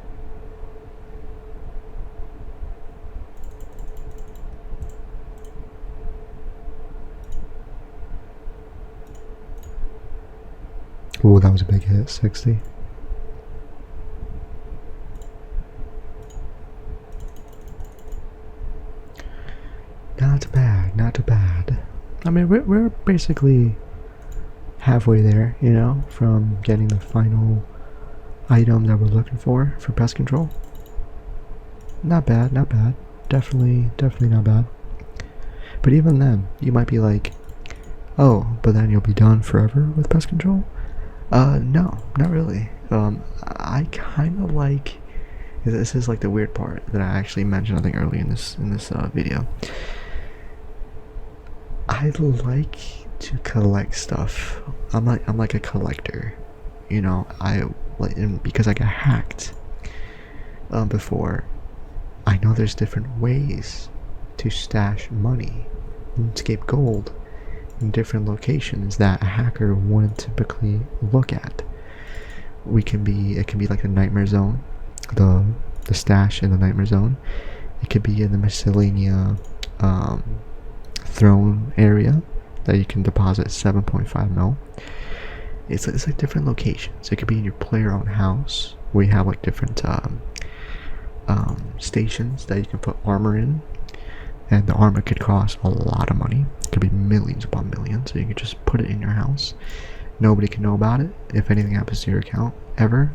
Oh, that was a big hit. 60. Not bad, not too bad. I mean, we're basically halfway there, you know, from getting the final item that we're looking for pest control. Not bad, not bad. Definitely not bad. But even then, you might be like, oh, but then you'll be done forever with pest control? No, not really. I kind of like, this is like the weird part that I actually mentioned, I think, early in this video. I like to collect stuff. I'm like a collector. You know, and because I got hacked before, I know there's different ways to stash money, Runescape gold, in different locations that a hacker wouldn't typically look at. It can be like the nightmare zone, the stash in the nightmare zone. It could be in the miscellanea throne area that you can deposit 7.5 mil. It's like different locations. It could be in your player-owned house where you have like different stations that you can put armor in, and the armor could cost a lot of money. It could be millions upon millions. So you could just put it in your house. Nobody can know about it. If anything happens to your account ever,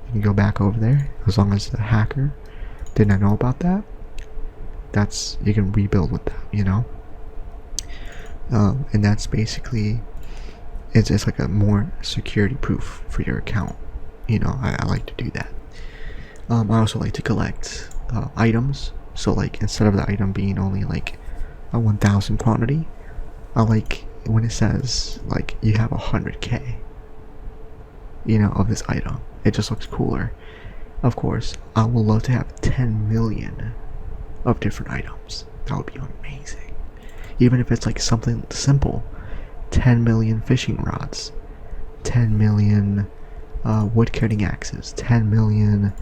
you can go back over there. As long as the hacker did not know about that, you can rebuild with that, you know. And that's basically it's like a more security proof for your account. You know, I like to do that. I also like to collect items. So like instead of the item being only like a 1,000 quantity, I like when it says like you have 100k, you know, of this item. It just looks cooler. Of course, I would love to have 10 million of different items. That would be amazing. Even if it's like something simple, 10 million fishing rods, 10 million wood cutting axes, 10 million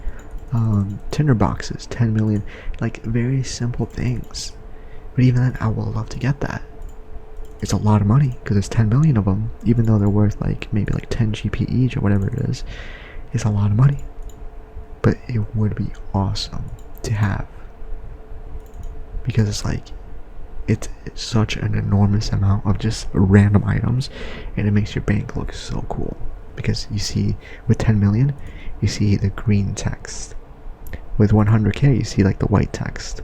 tinder boxes, 10 million, like very simple things. But even then, I would love to get that. It's a lot of money because it's 10 million of them, even though they're worth like maybe like 10 GP each or whatever it is. It's a lot of money, but it would be awesome to have, because it's like it's such an enormous amount of just random items, and it makes your bank look so cool. Because you see, with 10 million, you see the green text. With 100k, you see like the white text.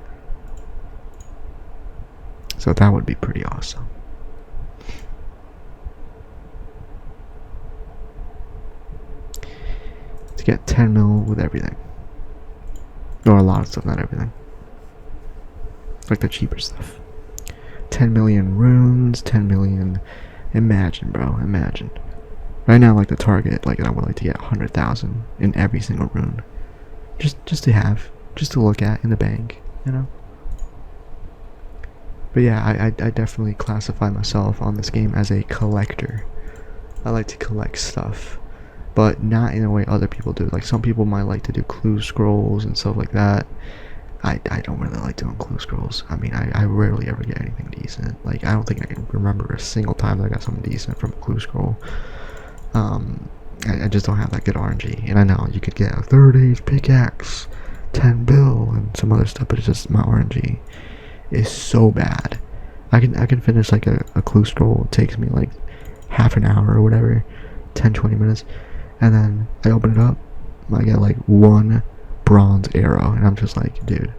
So that would be pretty awesome. To get 10 mil with everything. Or a lot of stuff, not everything. Like the cheaper stuff. 10 million runes, 10 million. Imagine, bro, imagine. Right now, like the target, like I would like to get 100,000 in every single rune. Just to have, just to look at in the bank, you know? But yeah, I definitely classify myself on this game as a collector. I like to collect stuff, but not in a way other people do. Like some people might like to do clue scrolls and stuff like that. I don't really like doing clue scrolls. I mean, I rarely ever get anything decent. Like I don't think I can remember a single time that I got something decent from a clue scroll. I just don't have that good RNG, and I know you could get a third age pickaxe, 10 bill, and some other stuff, but it's just my RNG is so bad. I can finish like a clue scroll. It takes me like half an hour or whatever, 10-20 minutes, and then I open it up, I get like one bronze arrow, and I'm just like, dude,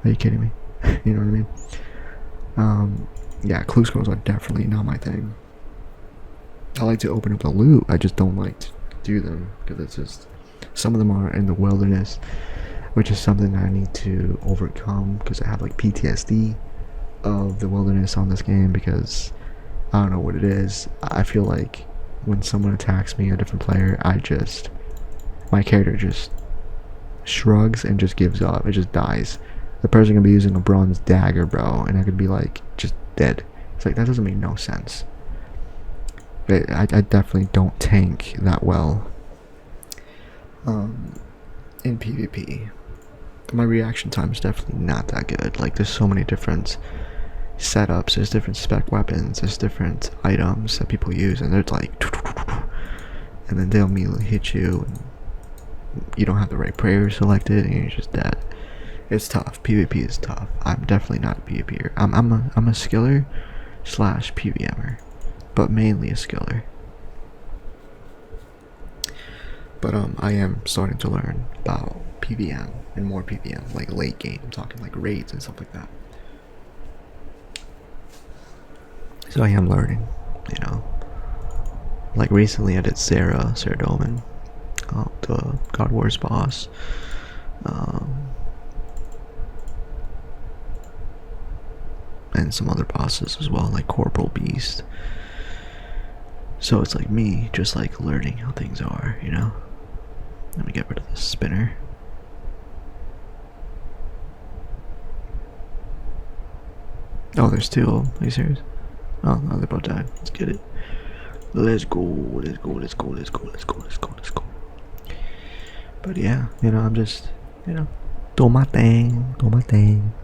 are you kidding me? You know what I mean? Yeah, clue scrolls are definitely not my thing. I like to open up the loot, I just don't like to do them, because it's just, some of them are in the wilderness, which is something I need to overcome, because I have like PTSD of the wilderness on this game, because I don't know what it is. I feel like when someone attacks me, a different player, my character just shrugs and just gives up, it just dies. The person can be using a bronze dagger, bro, and I could be like, just dead. It's like, that doesn't make no sense. I definitely don't tank that well in PvP. My reaction time is definitely not that good. Like there's so many different setups, there's different spec weapons, there's different items that people use, and they're like, and then they'll immediately hit you, and you don't have the right prayer selected, and you're just dead. It's tough. PvP is tough. I'm definitely not a PvPer. I'm a skiller / PVMer. But mainly a skiller. But I am starting to learn about PVM and more PVM, like late game. I'm talking like raids and stuff like that. So I am learning, you know. Like recently I did Sarah Doman, the God Wars boss. And some other bosses as well, like Corporal Beast. So it's like me just like learning how things are, you know? Let me get rid of this spinner. Oh, there's two of them. Are you serious? Oh, no, they both died. Let's get it. Let's go, let's go, let's go, let's go, let's go, let's go, let's go. But yeah, you know, I'm just, you know, doing my thing, doing my thing.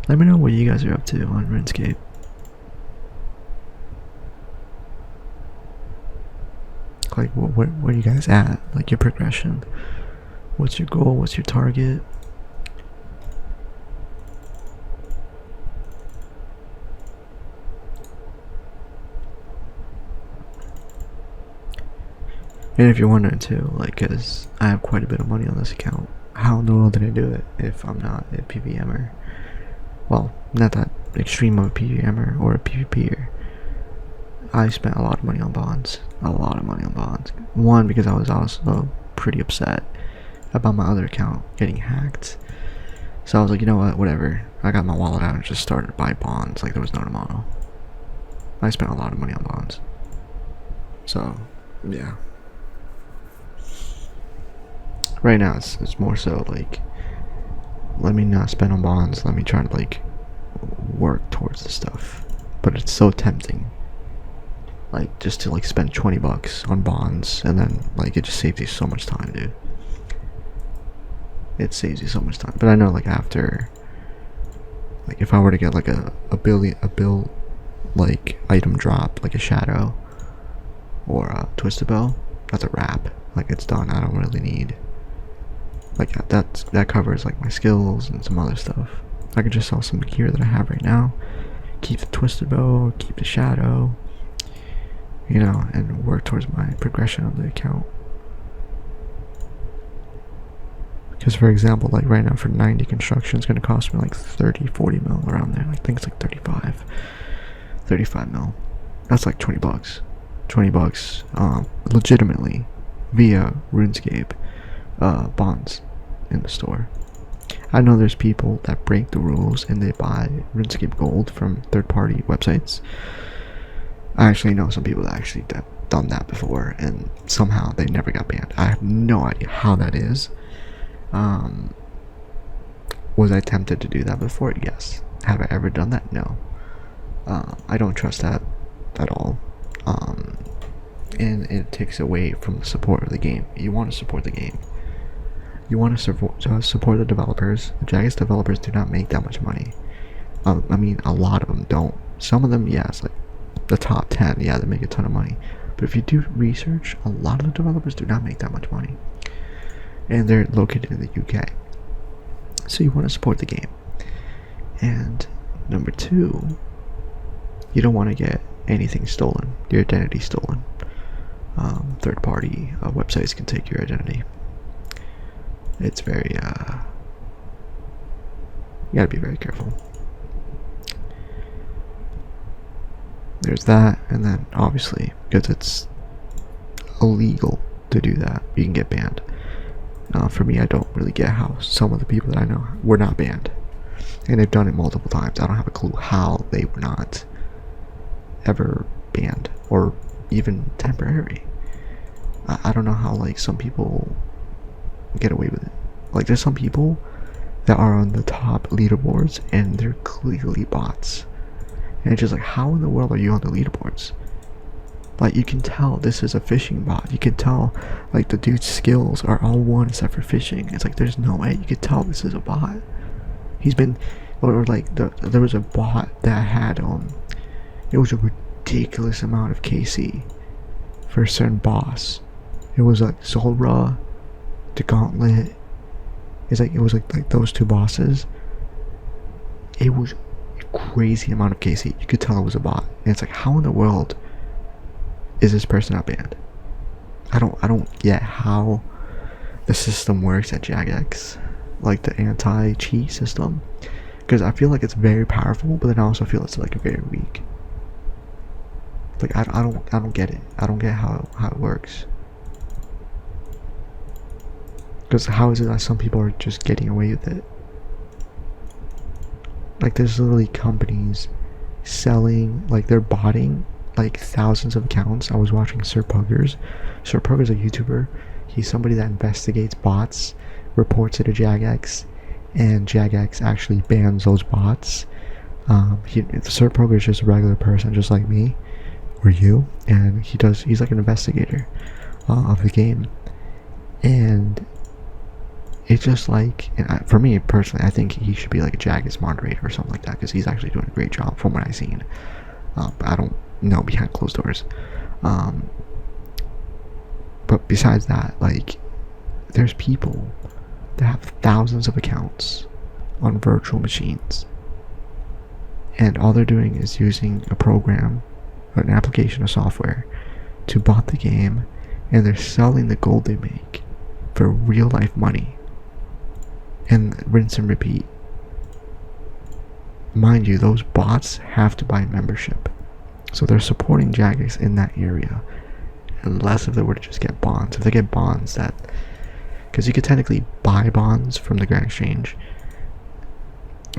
Let me know what you guys are up to on Runescape. Like, where are you guys at? Like, your progression. What's your goal? What's your target? And if you're wondering too, like, cause I have quite a bit of money on this account, how in the world did I do it if I'm not a PVMer? Well, not that extreme of a PVMer or a PvPer. I spent a lot of money on bonds. A lot of money on bonds. One, because I was also pretty upset about my other account getting hacked. So I was like, you know what, whatever. I got my wallet out and just started to buy bonds like there was no tomorrow. I spent a lot of money on bonds. So, yeah. Right now, it's more so like, let me not spend on bonds. Let me try to like work towards the stuff. But it's so tempting. Like, just to like spend 20 bucks on bonds, and then like it just saves you so much time, dude. It saves you so much time. But I know, like, after, like, if I were to get like a bill like item drop, like a shadow or a twisted bow, that's a wrap. Like, it's done. I don't really need, like, that covers like my skills and some other stuff. I could just sell some gear that I have right now, keep the twisted bow, keep the shadow, you know, and work towards my progression of the account. Because, for example, like right now for 90 construction, it's going to cost me like 30-40 mil around there. I think it's like 35 mil. That's like 20 bucks. 20 bucks, legitimately, via RuneScape bonds in the store. I know there's people that break the rules and they buy RuneScape gold from third-party websites. I actually know some people that actually done that before, and somehow they never got banned. I have no idea how that is. Was I tempted to do that before? Yes. Have I ever done that? No. I don't trust that at all. And it takes away from the support of the game. You want to support the game. You want to support the developers. The Jagex developers do not make that much money. I mean, a lot of them don't. Some of them, yes, like the top 10, yeah, they make a ton of money. But if you do research, a lot of the developers do not make that much money. And they're located in the UK. So you want to support the game. And number two, you don't want to get anything stolen, your identity stolen. Third-party websites can take your identity. It's very, you gotta be very careful. There's that, and then obviously, because it's illegal to do that, you can get banned. For me, I don't really get how some of the people that I know were not banned. And they've done it multiple times. I don't have a clue how they were not ever banned, or even temporary. I don't know how, like, some people get away with it. Like, there's some people that are on the top leaderboards and they're clearly bots. And it's just like, how in the world are you on the leaderboards? Like, you can tell this is a fishing bot. You can tell, like, the dude's skills are all one except for fishing. It's like, there's no way. You can tell this is a bot. He's been, or like, there was a bot that had, it was a ridiculous amount of KC for a certain boss. It was like Zulrah, the Gauntlet. It was like those two bosses. It was a crazy amount of KC. You could tell it was a bot. And it's like, how in the world is this person not banned? I don't get how the system works at Jagex, like the anti-cheat system, because I feel like it's very powerful, but then I also feel it's like very weak. Like, I don't get it. I don't get how it works. Because how is it that some people are just getting away with it? Like, there's literally companies selling, like, they're botting like thousands of accounts. I was watching Sir Puggers. Sir Puggers a YouTuber. He's somebody that investigates bots, reports it to Jagex, and Jagex actually bans those bots. Sir Puggers is just a regular person, just like me or you, and he's like an investigator of the game. And it's just like, and for me personally, I think he should be like a Jagex moderator or something like that, because he's actually doing a great job from what I've seen. But I don't know behind closed doors. But besides that, like, there's people that have thousands of accounts on virtual machines, and all they're doing is using a program, an application of software, to bot the game, and they're selling the gold they make for real life money, and rinse and repeat. Mind you, those bots have to buy membership, so they're supporting Jagex in that area, unless if they were to just get bonds. If they get bonds, that, because you could technically buy bonds from the Grand Exchange,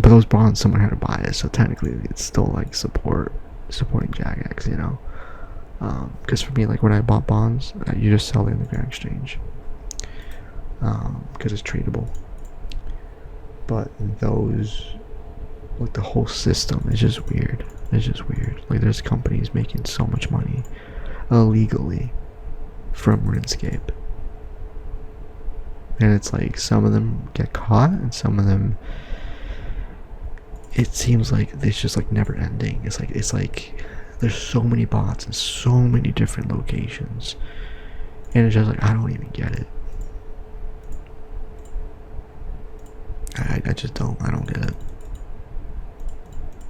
but those bonds someone had to buy it, so technically it's still like supporting Jagex, you know. Because for me, like when I bought bonds, you just sell it in the Grand Exchange, because it's tradable. But those, like, the whole system is just weird. It's just weird. Like, there's companies making so much money illegally from Runescape, and it's like some of them get caught, and some of them, it seems like it's just like never ending. It's like there's so many bots in so many different locations, and it's just like, I don't even get it. I just don't get it.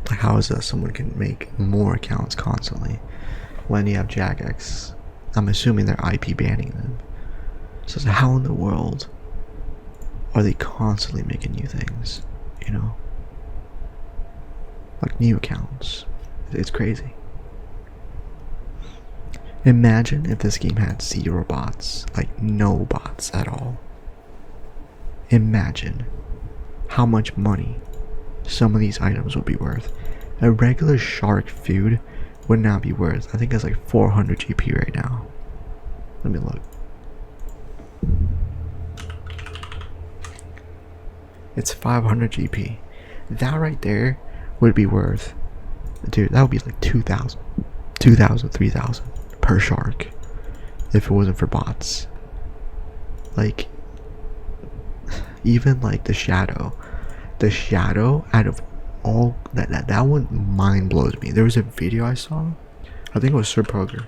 Like, how is that someone can make more accounts constantly when you have Jagex? I'm assuming they're IP banning them. So it's like, how in the world are they constantly making new things, you know? Like new accounts. It's crazy. Imagine if this game had 0 bots, like no bots at all. Imagine how much money some of these items would be worth. A regular shark food would not be worth, I think it's like 400 GP right now. Let me look. It's 500 GP. That right there would be worth, dude, that would be like 2,000, 3,000 per shark if it wasn't for bots. Like, even like the shadow out of all that one mind blows me. There was a video I saw, I think it was Sir Poker.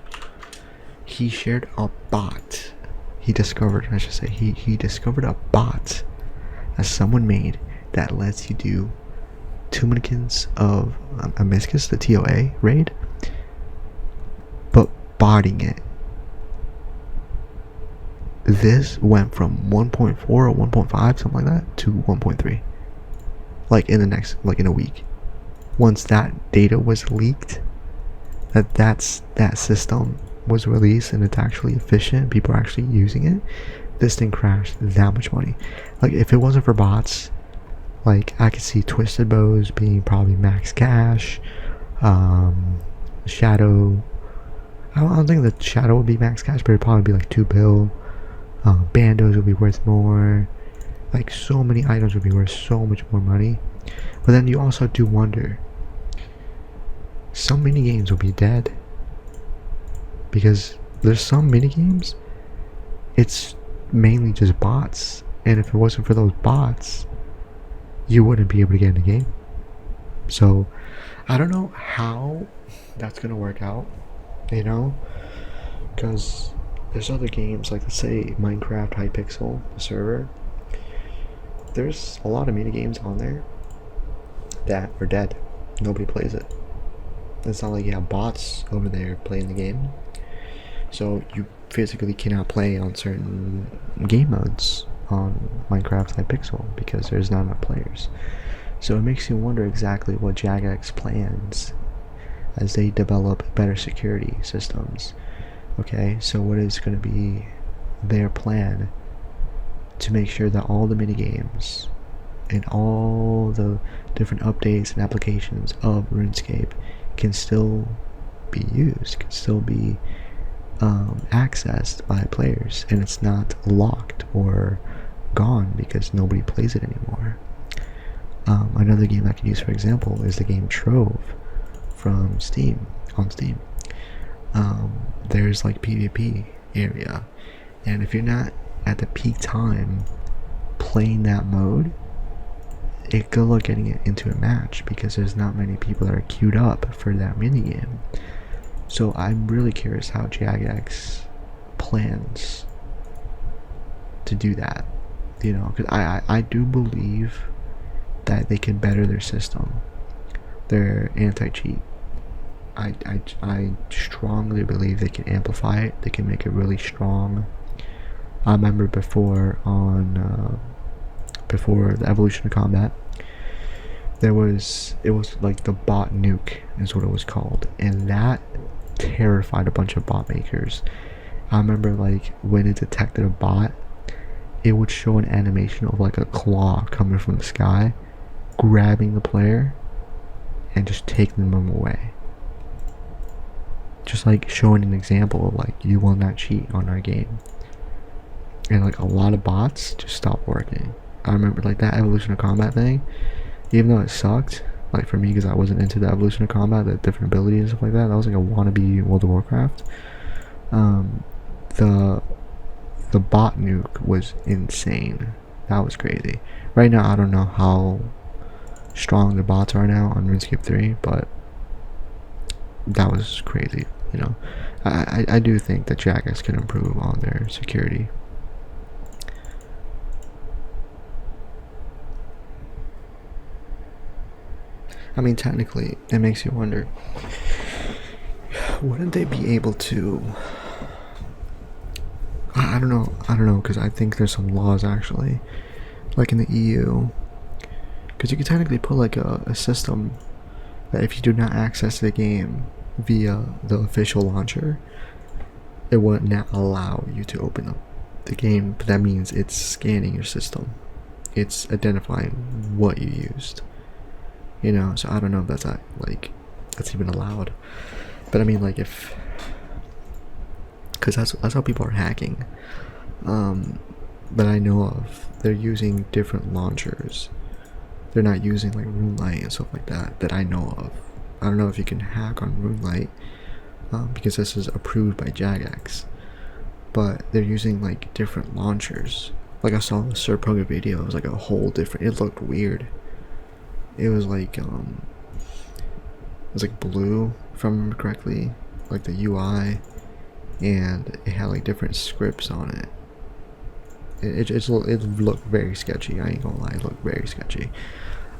He shared a bot. He discovered a bot that someone made that lets you do 2 minutes of Amiscus, the TOA raid, but botting it. This went from 1.4 or 1.5, something like that, to 1.3. Like in a week. Once that data was leaked, that system was released and it's actually efficient, people are actually using it, this thing crashed that much money. Like, if it wasn't for bots, like, I could see Twisted Bows being probably max cash. Shadow, I don't think the Shadow would be max cash, but it'd probably be like 2 bill. Bandos would be worth more. Like, so many items would be worth so much more money. But then you also do wonder, some mini games will be dead, because there's some mini games it's mainly just bots, and if it wasn't for those bots, you wouldn't be able to get in the game. So I don't know how that's gonna work out, you know, because there's other games, like, let's say Minecraft Hypixel, the server, there's a lot of mini games on there that are dead. Nobody plays it. It's not like you have bots over there playing the game, so you physically cannot play on certain game modes on Minecraft Hypixel because there's not enough players. So it makes you wonder exactly what Jagex plans as they develop better security systems. Okay, so what is going to be their plan to make sure that all the minigames and all the different updates and applications of RuneScape can still be used, can still be accessed by players, and it's not locked or gone because nobody plays it anymore. Another game I could use for example is the game Trove from Steam, on Steam. There's like PvP area, and if you're not at the peak time playing that mode, it's good luck getting it into a match because there's not many people that are queued up for that minigame. So I'm really curious how Jagex plans to do that, you know, because I do believe that they can better their system, their anti-cheat. I strongly believe they can amplify it. They can make it really strong. I remember before the evolution of combat, it was like the bot nuke is what it was called, and that terrified a bunch of bot makers. I remember like when it detected a bot, it would show an animation of like a claw coming from the sky, grabbing the player and just taking them away. Just like showing an example of like, you will not cheat on our game. And like a lot of bots just stopped working. I remember like that evolution of combat thing, even though it sucked, like for me, because I wasn't into the evolution of combat, the different abilities and stuff like that. That was like a wannabe World of Warcraft. The bot nuke was insane. That was crazy. Right now, I don't know how strong the bots are now on RuneScape 3, but that was crazy. You know, I do think that Jagex can improve on their security. I mean, technically, it makes you wonder, wouldn't they be able to, I don't know, because I think there's some laws actually, like in the EU, because you could technically put like a system that if you do not access the game via the official launcher, it would not allow you to open up the game, but that means it's scanning your system, it's identifying what you used. You know, so I don't know if that's that's even allowed. But I mean, like, if, because that's how people are hacking. But I know of, they're using different launchers. They're not using like RuneLite and stuff like that I know of. I don't know if you can hack on RuneLite, because this is approved by Jagex. But they're using like different launchers. Like I saw the Sir Proga video, it was like a whole different, it looked weird. It was like blue, if I remember correctly, like the UI, and it had like different scripts on it. It looked very sketchy. I ain't gonna lie, it looked very sketchy.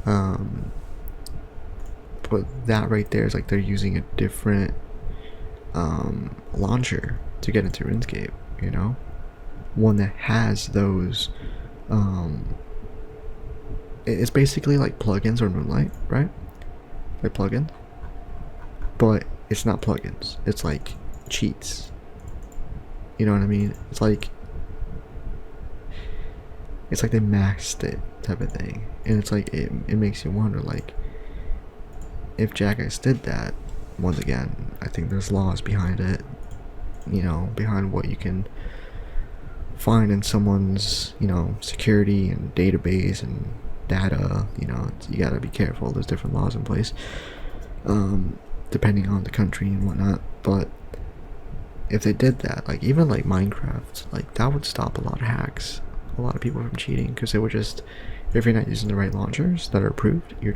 But that right there is like they're using a different launcher to get into RuneScape. You know, one that has those. It's basically like plugins or RuneLite, right? Like plugins, but it's not plugins. It's like cheats. You know what I mean? It's like they maxed it type of thing, and it's like it makes you wonder, like, if Jagex did that, once again, I think there's laws behind it. You know, behind what you can find in someone's, you know, security and database and data. You know, you gotta be careful. There's different laws in place, depending on the country and whatnot. But if they did that, like even like Minecraft, like that would stop a lot of hacks, a lot of people from cheating, because they would just, if you're not using the right launchers that are approved, you're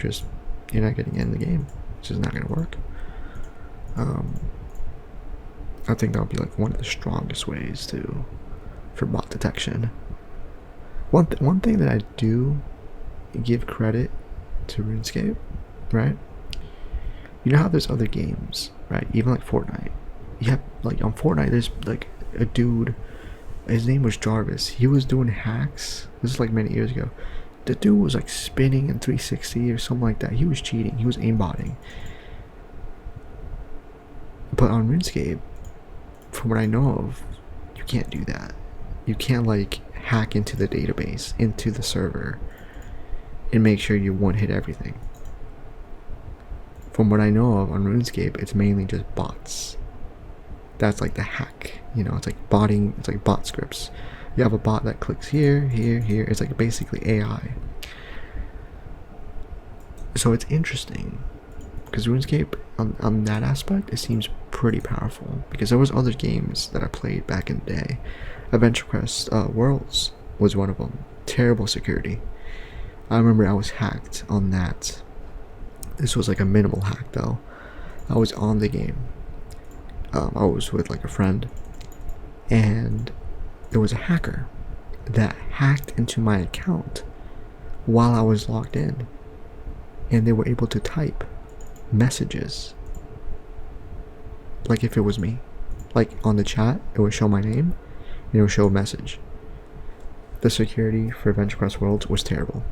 not getting in the game. It's just not gonna work. I think that would be like one of the strongest ways for bot detection. One thing that I do give credit to RuneScape, right? You know how there's other games, right? Even like Fortnite. You have like on Fortnite, there's like a dude. His name was Jarvis. He was doing hacks. This is like many years ago. The dude was like spinning in 360 or something like that. He was cheating. He was aimbotting. But on RuneScape, from what I know of, you can't do that. You can't like hack into the database, into the server, and make sure you one hit everything. from what I know of on RuneScape, it's mainly just bots. That's like the hack, you know, it's like botting, it's like bot scripts. You have a bot that clicks here, here, here. It's like basically AI. So it's interesting because RuneScape on that aspect, it seems pretty powerful, because there was other games that I played back in the day. Adventure Quest Worlds was one of them. Terrible security. I remember I was hacked on that. This was like a minimal hack though. I was on the game. I was with like a friend, and there was a hacker that hacked into my account while I was logged in, and they were able to type messages like if it was me. Like on the chat, it would show my name and it would show a message. The security for Adventure Quest Worlds was terrible,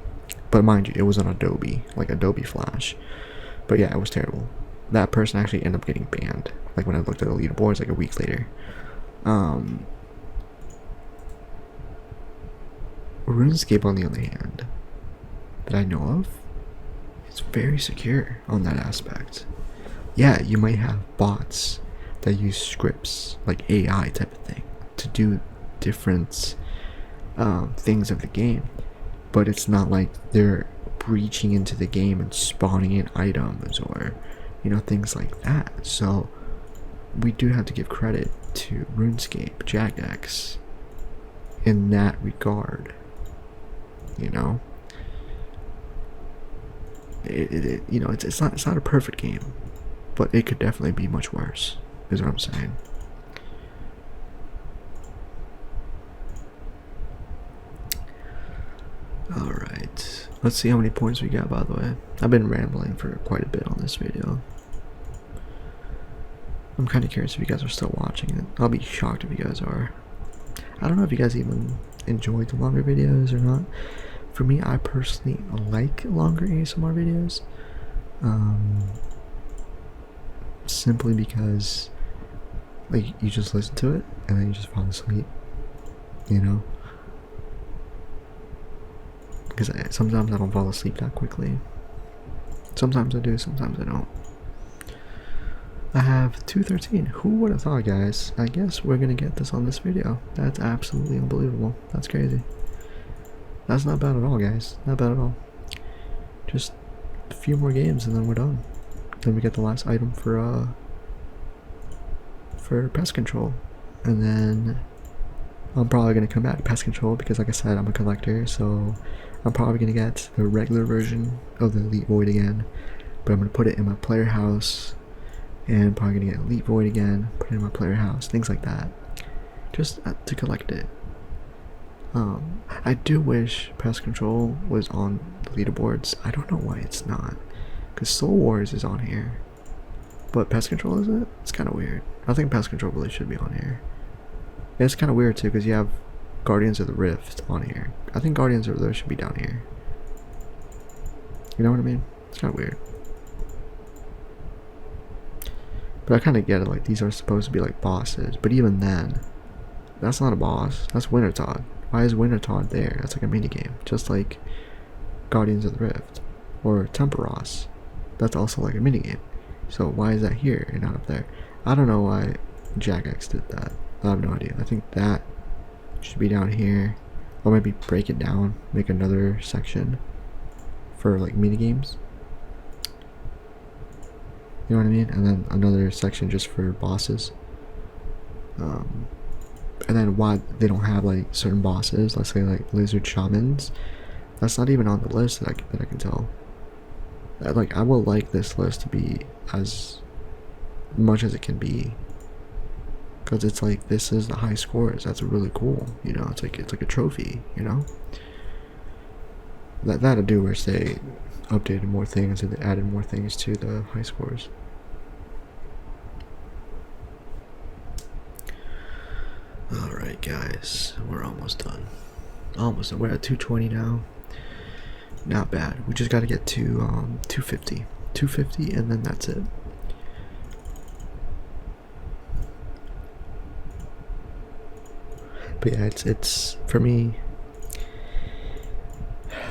but mind you, it was on Adobe, like Adobe Flash. But yeah, it was terrible. That person actually ended up getting banned, like when I looked at the leaderboards like a week later. RuneScape, on the other hand, that I know of, it's very secure on that aspect. Yeah, you might have bots that use scripts, like AI type of thing, to do different things of the game, but it's not like they're breaching into the game and spawning in items or, you know, things like that. So we do have to give credit to RuneScape, Jagex, in that regard. You know, you know, it's not a perfect game, but it could definitely be much worse, is what I'm saying. Alright, let's see how many points we got, by the way. I've been rambling for quite a bit on this video. I'm kind of curious if you guys are still watching it. I'll be shocked if you guys are. I don't know if you guys even enjoyed the longer videos or not. For me, I personally like longer ASMR videos. Simply because, like, you just listen to it and then you just fall asleep, you know? Because sometimes I don't fall asleep that quickly. Sometimes I do, sometimes I don't. I have 213. Who would have thought, guys? I guess we're gonna get this on this video. That's absolutely unbelievable. That's crazy. That's not bad at all, guys. Not bad at all. Just a few more games and then we're done. Then we get the last item for pest control. And then I'm probably gonna come back to pest control because, like I said, I'm a collector, so I'm probably gonna get the regular version of the Elite Void again. But I'm gonna put it in my player house, and probably gonna get Elite Void again, put it in my player house, things like that. Just to collect it. I do wish Pest Control was on the leaderboards. I don't know why it's not, because Soul Wars is on here, but Pest Control isn't. It's kind of weird. I think Pest Control really should be on here. And it's kind of weird too, because you have Guardians of the Rift on here. I think Guardians of the Rift should be down here. You know what I mean? It's kind of weird. But I kind of get it, like, these are supposed to be like bosses, but even then, that's not a boss. That's Wintertodt. Why is Wintertodt there? That's like a minigame, just like Guardians of the Rift or Temperos. That's also like a minigame. So why is that here and not up there? I don't know why Jagex did that. I have no idea. I think that should be down here, or maybe break it down, make another section for like minigames. You know what I mean? And then another section just for bosses. And then why they don't have like certain bosses, let's say like lizard shamans, that's not even on the list that I can tell. Like, I would like this list to be as much as it can be, because it's like, this is the high scores. That's really cool, you know. It's like a trophy, you know. That I do wish they updated more things and they added more things to the high scores. Alright guys, we're almost done. Almost done. We're at 220 now. Not bad. We just gotta get to 250. 250 and then that's it. But yeah, it's for me,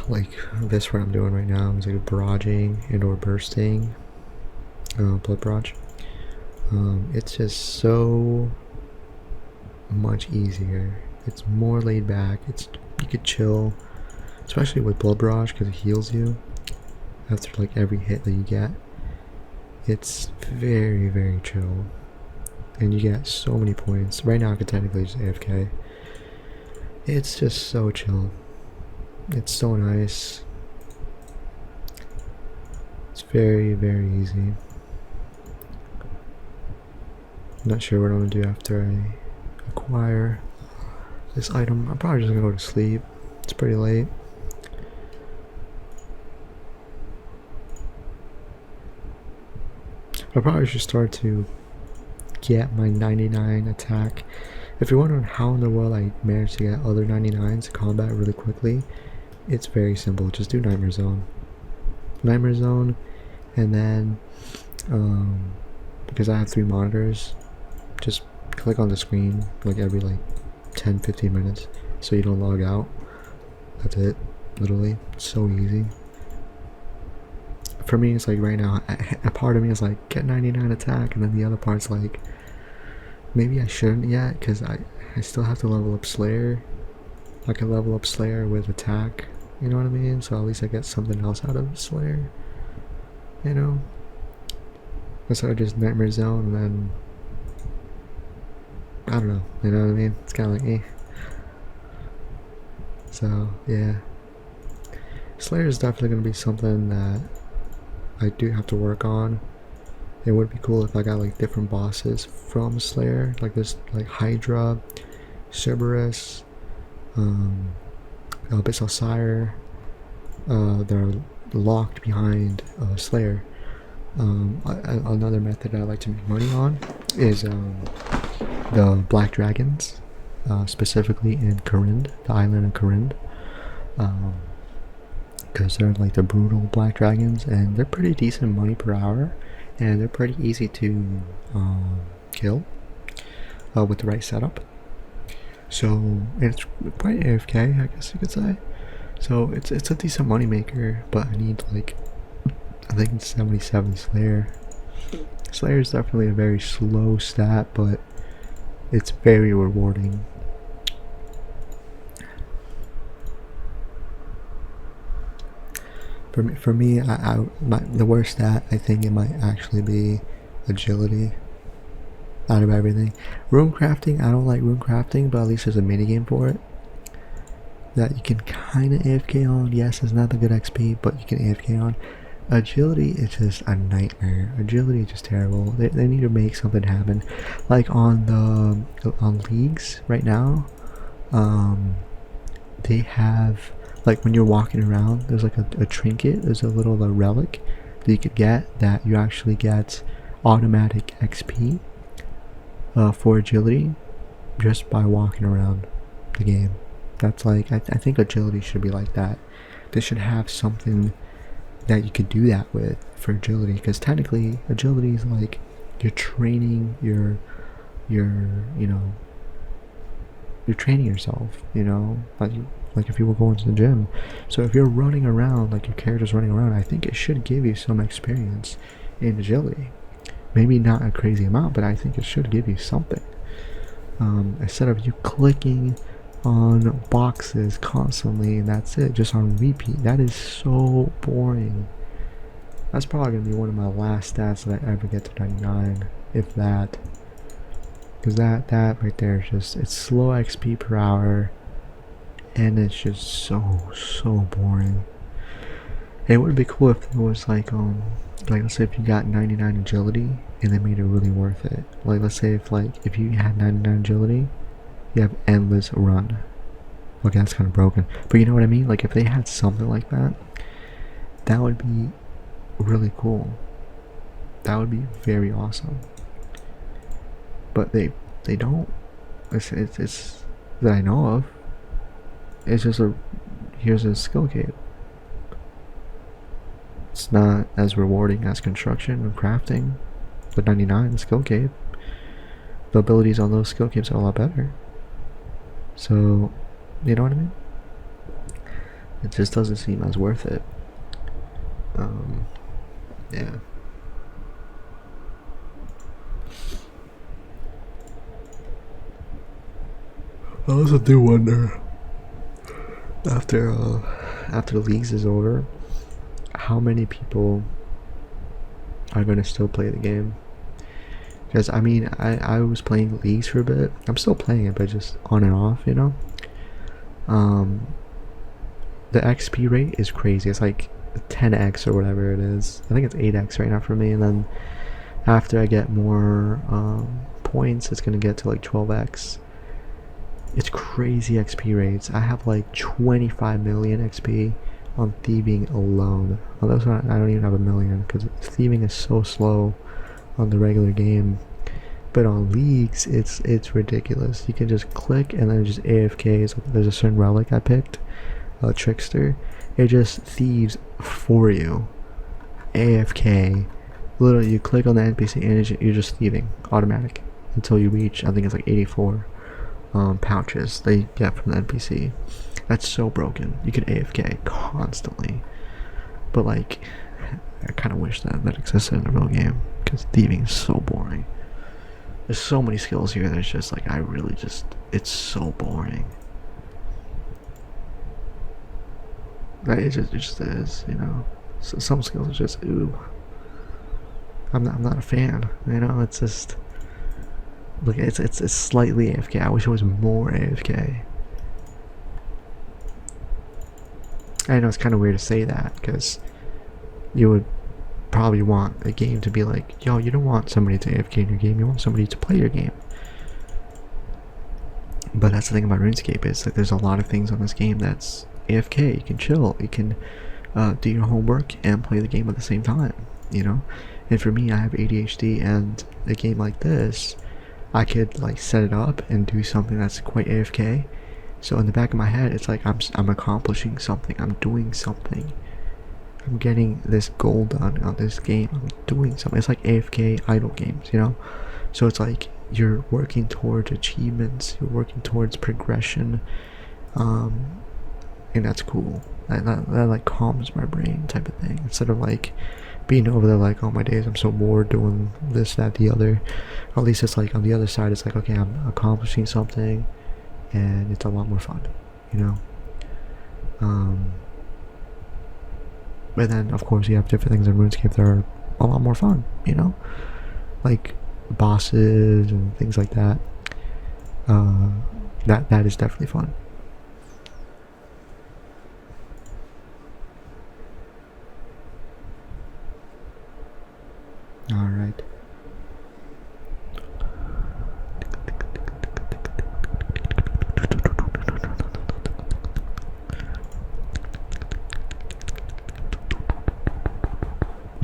like this what I'm doing right now is like barraging and or bursting. Blood Barrage. It's just so much easier. It's more laid back. You could chill, especially with Blood Barrage because it heals you after like every hit that you get. It's very, very chill, and you get so many points. Right now I could technically just AFK. It's just so chill. It's so nice. It's very, very easy. Not sure what I'm gonna do after I acquire this item. I'm probably just gonna go to sleep. It's pretty late. I probably should start to get my 99 attack. If you're wondering how in the world I managed to get other 99s combat really quickly, it's very simple. Just do Nightmare Zone. Nightmare Zone, and then because I have 3 monitors, just click on the screen like every like 10-15 minutes so you don't log out. That's it. Literally. It's so easy. For me, it's like right now, a part of me is like, get 99 attack, and then the other part's like, maybe I shouldn't yet, because I still have to level up Slayer. I can level up Slayer with attack, you know what I mean? So at least I get something else out of Slayer, you know? Instead of just Nightmare Zone, and then, I don't know, you know what I mean? It's kind of like, So, yeah. Slayer is definitely going to be something that I do have to work on. It would be cool if I got like different bosses from Slayer, like this, like Hydra, Cerberus, Abyssal Sire. They're locked behind Slayer. Another method I like to make money on is the Black Dragons, specifically in 𝐵𝓊𝓈𝒾𝓃𝓃𝓈, the island of 𝐵𝓊𝓈𝒾𝓃𝓃𝓈. Because they're like the brutal black dragons, and they're pretty decent money per hour, and they're pretty easy to kill with the right setup. So it's quite AFK, I guess you could say. So it's a decent money maker, but I need like, I think it's 77 Slayer. Slayer is definitely a very slow stat, but it's very rewarding. For me, the worst stat, I think it might actually be agility out of everything. Rune crafting, I don't like rune crafting, but at least there's a minigame for it that you can kind of AFK on. Yes, it's not the good XP, but you can AFK on. Agility is just a nightmare. Agility is just terrible. They need to make something happen. Like on leagues right now, they have, like when you're walking around, there's like a trinket, there's a little relic that you could get, that you actually get automatic XP for agility just by walking around the game. That's like, I think agility should be like that. They should have something that you could do that with for agility, because technically agility is like you're training you're training yourself, like if you were going to the gym. So if you're running around, like your character's running around, I think it should give you some experience in agility. Maybe not a crazy amount, but I think it should give you something. Instead of you clicking on boxes constantly and that's it, just on repeat. That is so boring. That's probably gonna be one of my last stats that I ever get to 99, if that. Because that right there is just, it's slow XP per hour, and it's just so boring. It would be cool if it was like let's say if you got 99 agility and they made it really worth it. Like let's say if you had 99 agility, you have endless run. Okay, that's kind of broken, but you know what I mean. Like if they had something like that, that would be really cool. That would be very awesome. But they don't. It's that I know of. It's just here's a skill cape. It's not as rewarding as construction or crafting. But 99, the skill cape, the abilities on those skill capes are a lot better. So, you know what I mean? It just doesn't seem as worth it. Yeah. I also do wonder after the leagues is over, how many people are gonna still play the game. Because I mean, I was playing leagues for a bit. I'm still playing it, but just on and off, you know. The XP rate is crazy. It's like 10x or whatever it is. I think it's 8x right now for me, and then after I get more points, it's gonna get to like 12x. It's crazy XP rates. I have like 25 million XP on thieving alone. Although I don't even have a million, because thieving is so slow on the regular game. But on leagues, it's ridiculous. You can just click and then just AFK. So there's a certain relic I picked, a trickster. It just thieves for you. AFK. Literally, you click on the NPC and you're just thieving automatic until you reach, I think it's like 84 pouches they get from the NPC. That's so broken. You could AFK constantly, but like, I kind of wish that existed in a real game, because thieving is so boring. There's so many skills here that it's just like, it's so boring. Like, it just is, you know. So some skills are just, ooh. I'm not a fan, you know. It's just, look, it's slightly AFK. I wish it was more AFK. I know it's kind of weird to say that, because you would probably want a game to be like, yo, you don't want somebody to AFK in your game, you want somebody to play your game. But that's the thing about RuneScape, is like, there's a lot of things on this game that's AFK. You can chill, you can do your homework and play the game at the same time, you know. And for me, I have ADHD, and a game like this, I could like set it up and do something that's quite AFK. So in the back of my head, it's like I'm accomplishing something, I'm doing something, I'm getting this goal done on this game, I'm doing something. It's like AFK idle games, you know. So it's like you're working towards achievements, you're working towards progression, and that's cool. That like calms my brain, type of thing, instead of like being over there like, oh my days, I'm so bored doing this, that, the other. Or at least it's like on the other side, it's like, okay, I'm accomplishing something, and it's a lot more fun, you know. But then of course you have different things in RuneScape that are a lot more fun, you know, like bosses and things like that. That is definitely fun. All right.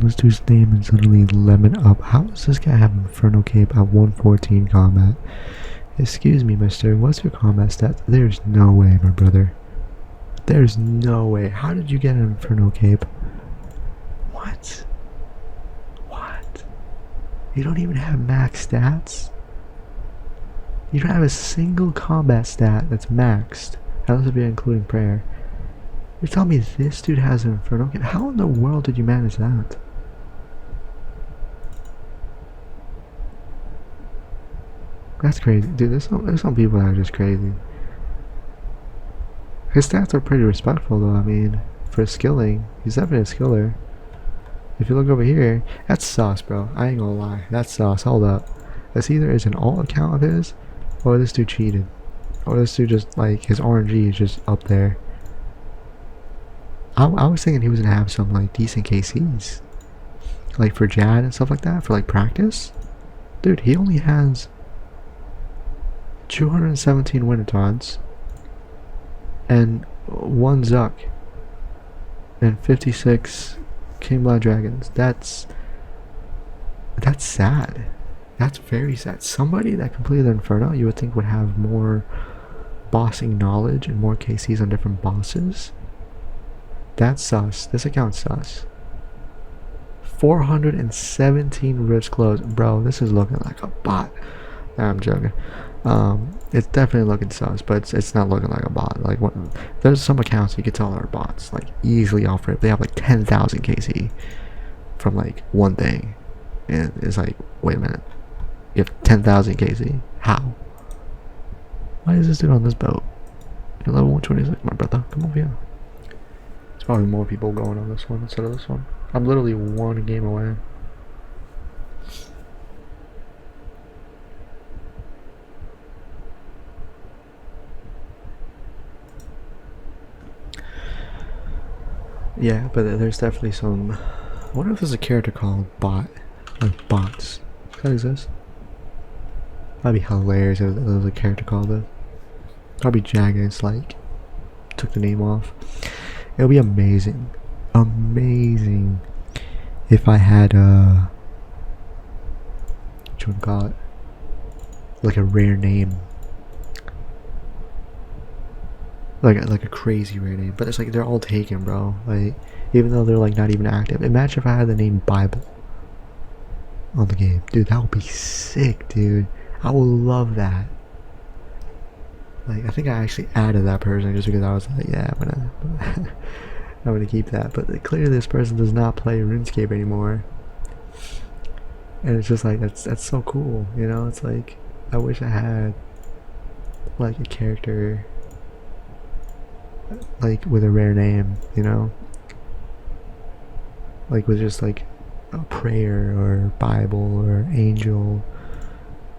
Let's do his name and suddenly lemon up. How does this guy have Inferno Cape at 114 combat? Excuse me, mister, what's your combat stats? There's no way, my brother. There's no way. How did you get an Inferno Cape? What? What? You don't even have max stats? You don't have a single combat stat that's maxed, unless if you're including prayer. You're telling me this dude has an Inferno Cape? How in the world did you manage that? That's crazy, dude. There's some people that are just crazy. His stats are pretty respectful, though. I mean, for skilling, he's definitely a skiller. If you look over here, that's sus, bro. I ain't gonna lie, that's sus. Hold up, this either is an alt account of his, or this dude cheated, or this dude just like his RNG is just up there. I was thinking he was gonna have some like decent KCs, like for Jad and stuff like that, for like practice. Dude, he only has 217 Wintertods and 1 Zuck and 56 King Blood Dragons. That's sad. That's very sad. Somebody that completed the Inferno, you would think would have more bossing knowledge and more KCs on different bosses. That's sus. This account's sus. 417 wrist close. Bro, this is looking like a bot. Nah, I'm joking. It's definitely looking sus, but it's not looking like a bot. Like, there's some accounts you can tell are bots, like easily off rip. They have like 10,000 KC from like one thing, and it's like, wait a minute, you have 10,000 KC? How? Why is this dude on this boat? You're level 126, my brother. Come over here. There's probably more people going on this one instead of this one. I'm literally one game away. Yeah, but there's definitely some. I wonder if there's a character called Bot, like bots. Does that exist? That'd be hilarious if there was a character called it. Probably Jagged's like took the name off. It would be amazing, amazing if I had what you would call it, like a rare name. Like a crazy rare name, but it's like they're all taken, bro. Like even though they're like not even active. Imagine if I had the name Bible on the game, dude. That would be sick, dude. I would love that. Like I think I actually added that person just because I was like, yeah, I'm gonna keep that. But clearly this person does not play RuneScape anymore, and it's just like that's so cool, you know. It's like I wish I had like a character like with a rare name, you know, like with just like a prayer or Bible or angel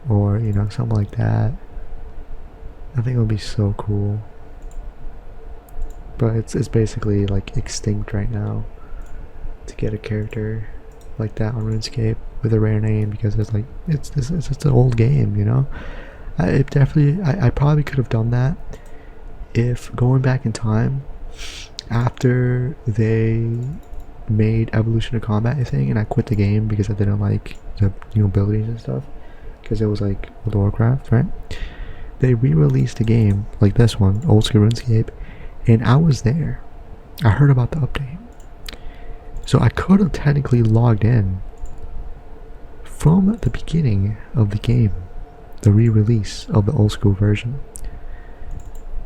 or you know something like that. I think it would be so cool, but it's basically like extinct right now to get a character like that on RuneScape with a rare name because it's like it's an old game, you know. I probably could have done that if going back in time after they made Evolution of Combat a thing and I quit the game because I didn't like the new abilities and stuff because it was like World of Warcraft, right? They re-released a game like this one, Old School RuneScape, and I was there. I heard about the update, so I could have technically logged in from the beginning of the game, the re-release of the old school version,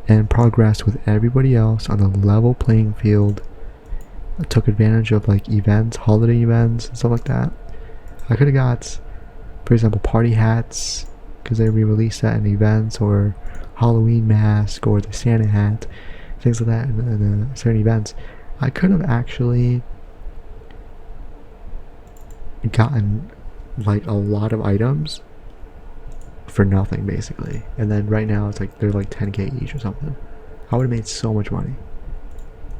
and progressed with everybody else on a level playing field. I took advantage of like events, holiday events and stuff like that. I could have got, for example, party hats because they re-released that in events, or Halloween mask, or the Santa hat, things like that in certain events. I could have actually gotten like a lot of items for nothing basically, and then right now it's like they're like 10k each or something. I would have made so much money.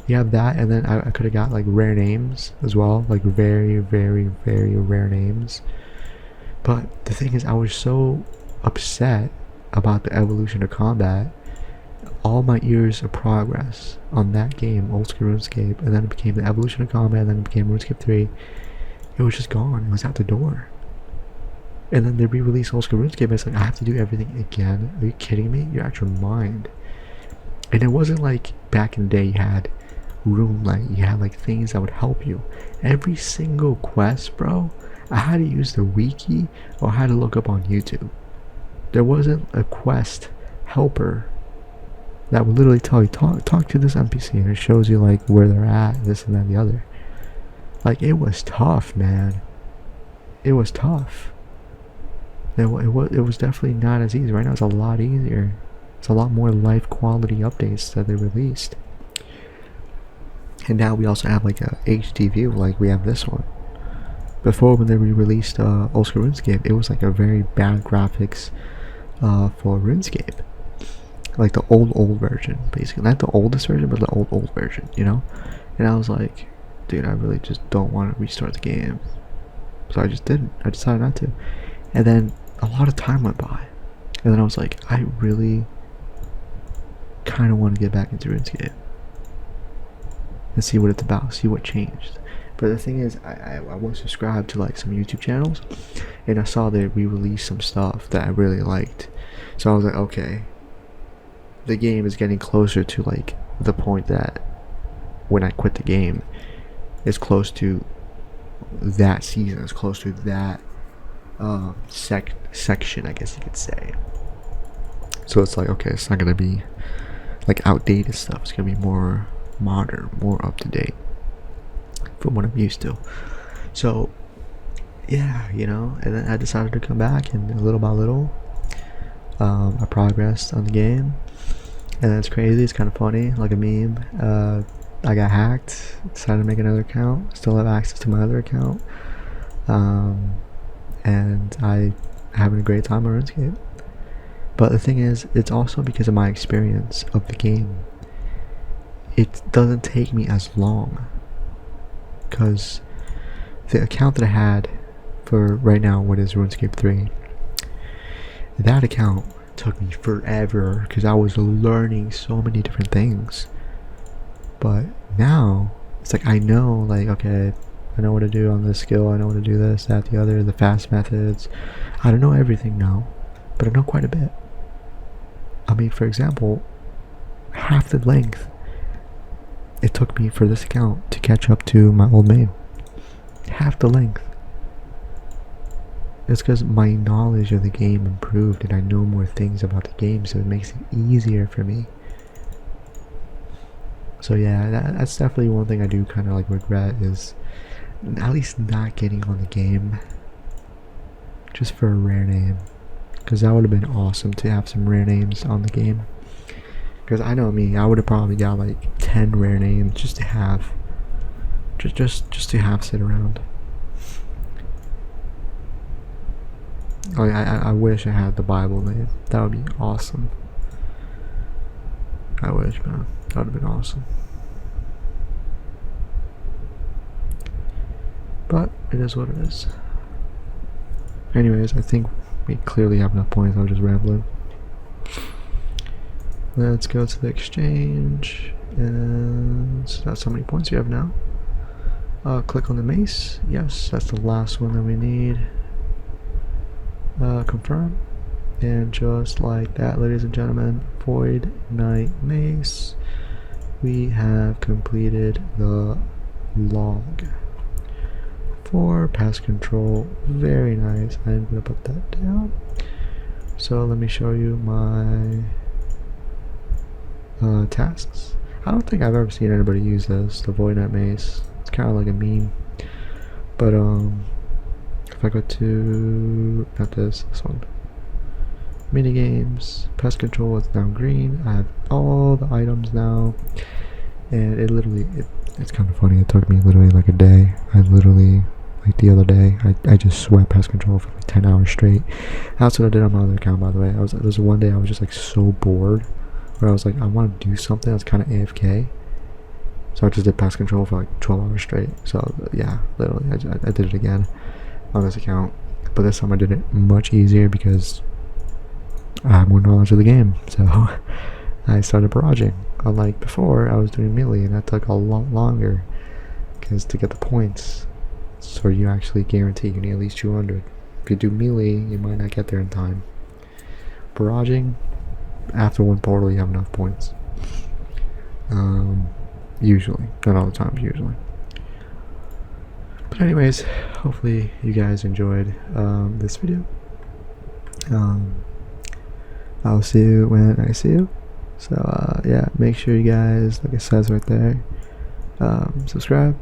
You have that, and then I could have got like rare names as well, like very very very rare names. But the thing is, I was so upset about the Evolution of Combat, all my years of progress on that game, Old School RuneScape, and then it became the Evolution of Combat, and then it became RuneScape 3. It was just gone. It was out the door. And then they re-released Old School RuneScape, and it's like, I have to do everything again. Are you kidding me? You're out your mind. And it wasn't like back in the day you had RuneLight, you had like things that would help you. Every single quest, bro, I had to use the wiki or I had to look up on YouTube. There wasn't a quest helper that would literally tell you, talk to this NPC, and it shows you like where they're at, this and that and the other. Like, it was tough, man. It was tough. It was definitely not as easy. Right now it's a lot easier. It's a lot more life quality updates that they released. And now we also have like a HD view, like we have this one. Before, when they re-released Old School RuneScape, it was like a very bad graphics for RuneScape. Like the old version, basically. Not the oldest version, but the old version, you know? And I was like, dude, I really just don't want to restart the game. So I just didn't. I decided not to. And then a lot of time went by. And then I was like, I really kind of want to get back into RuneScape and see what it's about, see what changed. But the thing is, I was subscribed to like some YouTube channels, and I saw they re-released some stuff that I really liked. So I was like, okay, the game is getting closer to like the point that when I quit the game, it's close to that season, it's close to that section, I guess you could say. So it's like, okay, it's not gonna be like outdated stuff, it's gonna be more modern, more up to date from what I'm used to. So yeah, you know, and then I decided to come back, and little by little I progressed on the game, and it's crazy. It's kind of funny, like a meme. I got hacked, decided to make another account, still have access to my other account, and I having a great time on RuneScape. But the thing is, it's also because of my experience of the game. It doesn't take me as long, because the account that I had for right now, what is RuneScape 3, that account took me forever because I was learning so many different things. But now it's like I know, like, okay, I know what to do on this skill, I know what to do this, that, the other, the fast methods. I don't know everything now, but I know quite a bit. I mean, for example, half the length it took me for this account to catch up to my old main. Half the length. It's because my knowledge of the game improved and I know more things about the game, so it makes it easier for me. So yeah, that's definitely one thing I do kind of like regret, is at least not getting on the game just for a rare name, because that would have been awesome to have some rare names on the game. Because I know me, I would have probably got like 10 rare names just to have, just to have sit around. Like I wish I had the Bible name. That would be awesome. I wish, man. That would have been awesome. But it is what it is. Anyways, I think we clearly have enough points. I was just rambling. Let's go to the exchange, and that's how many points you have now. Click on the mace. Yes, that's the last one that we need. Confirm, and just like that, ladies and gentlemen, Void Knight Mace, we have completed the log for pest control. Very nice. I'm gonna put that down. So let me show you my tasks. I don't think I've ever seen anybody use this, the Void Knight Mace. It's kind of like a meme, but if I go to, not this one, mini games, pest control is now green. I have all the items now, and it literally, it's kind of funny, it took me literally like a day. I literally, like the other day, I just swept pest control for like 10 hours straight. That's what I did on my other account, by the way. There was one day I was just like so bored, where I was like, I want to do something that's kind of AFK. So I just did pest control for like 12 hours straight. So yeah, literally, I did it again on this account, but this time I did it much easier because I have more knowledge of the game. So I started barraging. Unlike before, I was doing melee, and that took a lot longer because to get the points, so you actually guarantee you need at least 200. If you do melee, you might not get there in time. Barraging, after one portal, you have enough points. Usually, not all the time, usually. But anyways, hopefully you guys enjoyed this video. I'll see you when I see you. So yeah, make sure you guys, like it says right there, subscribe.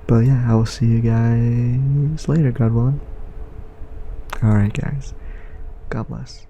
But yeah, I will see you guys later, God willing. Alright guys, God bless.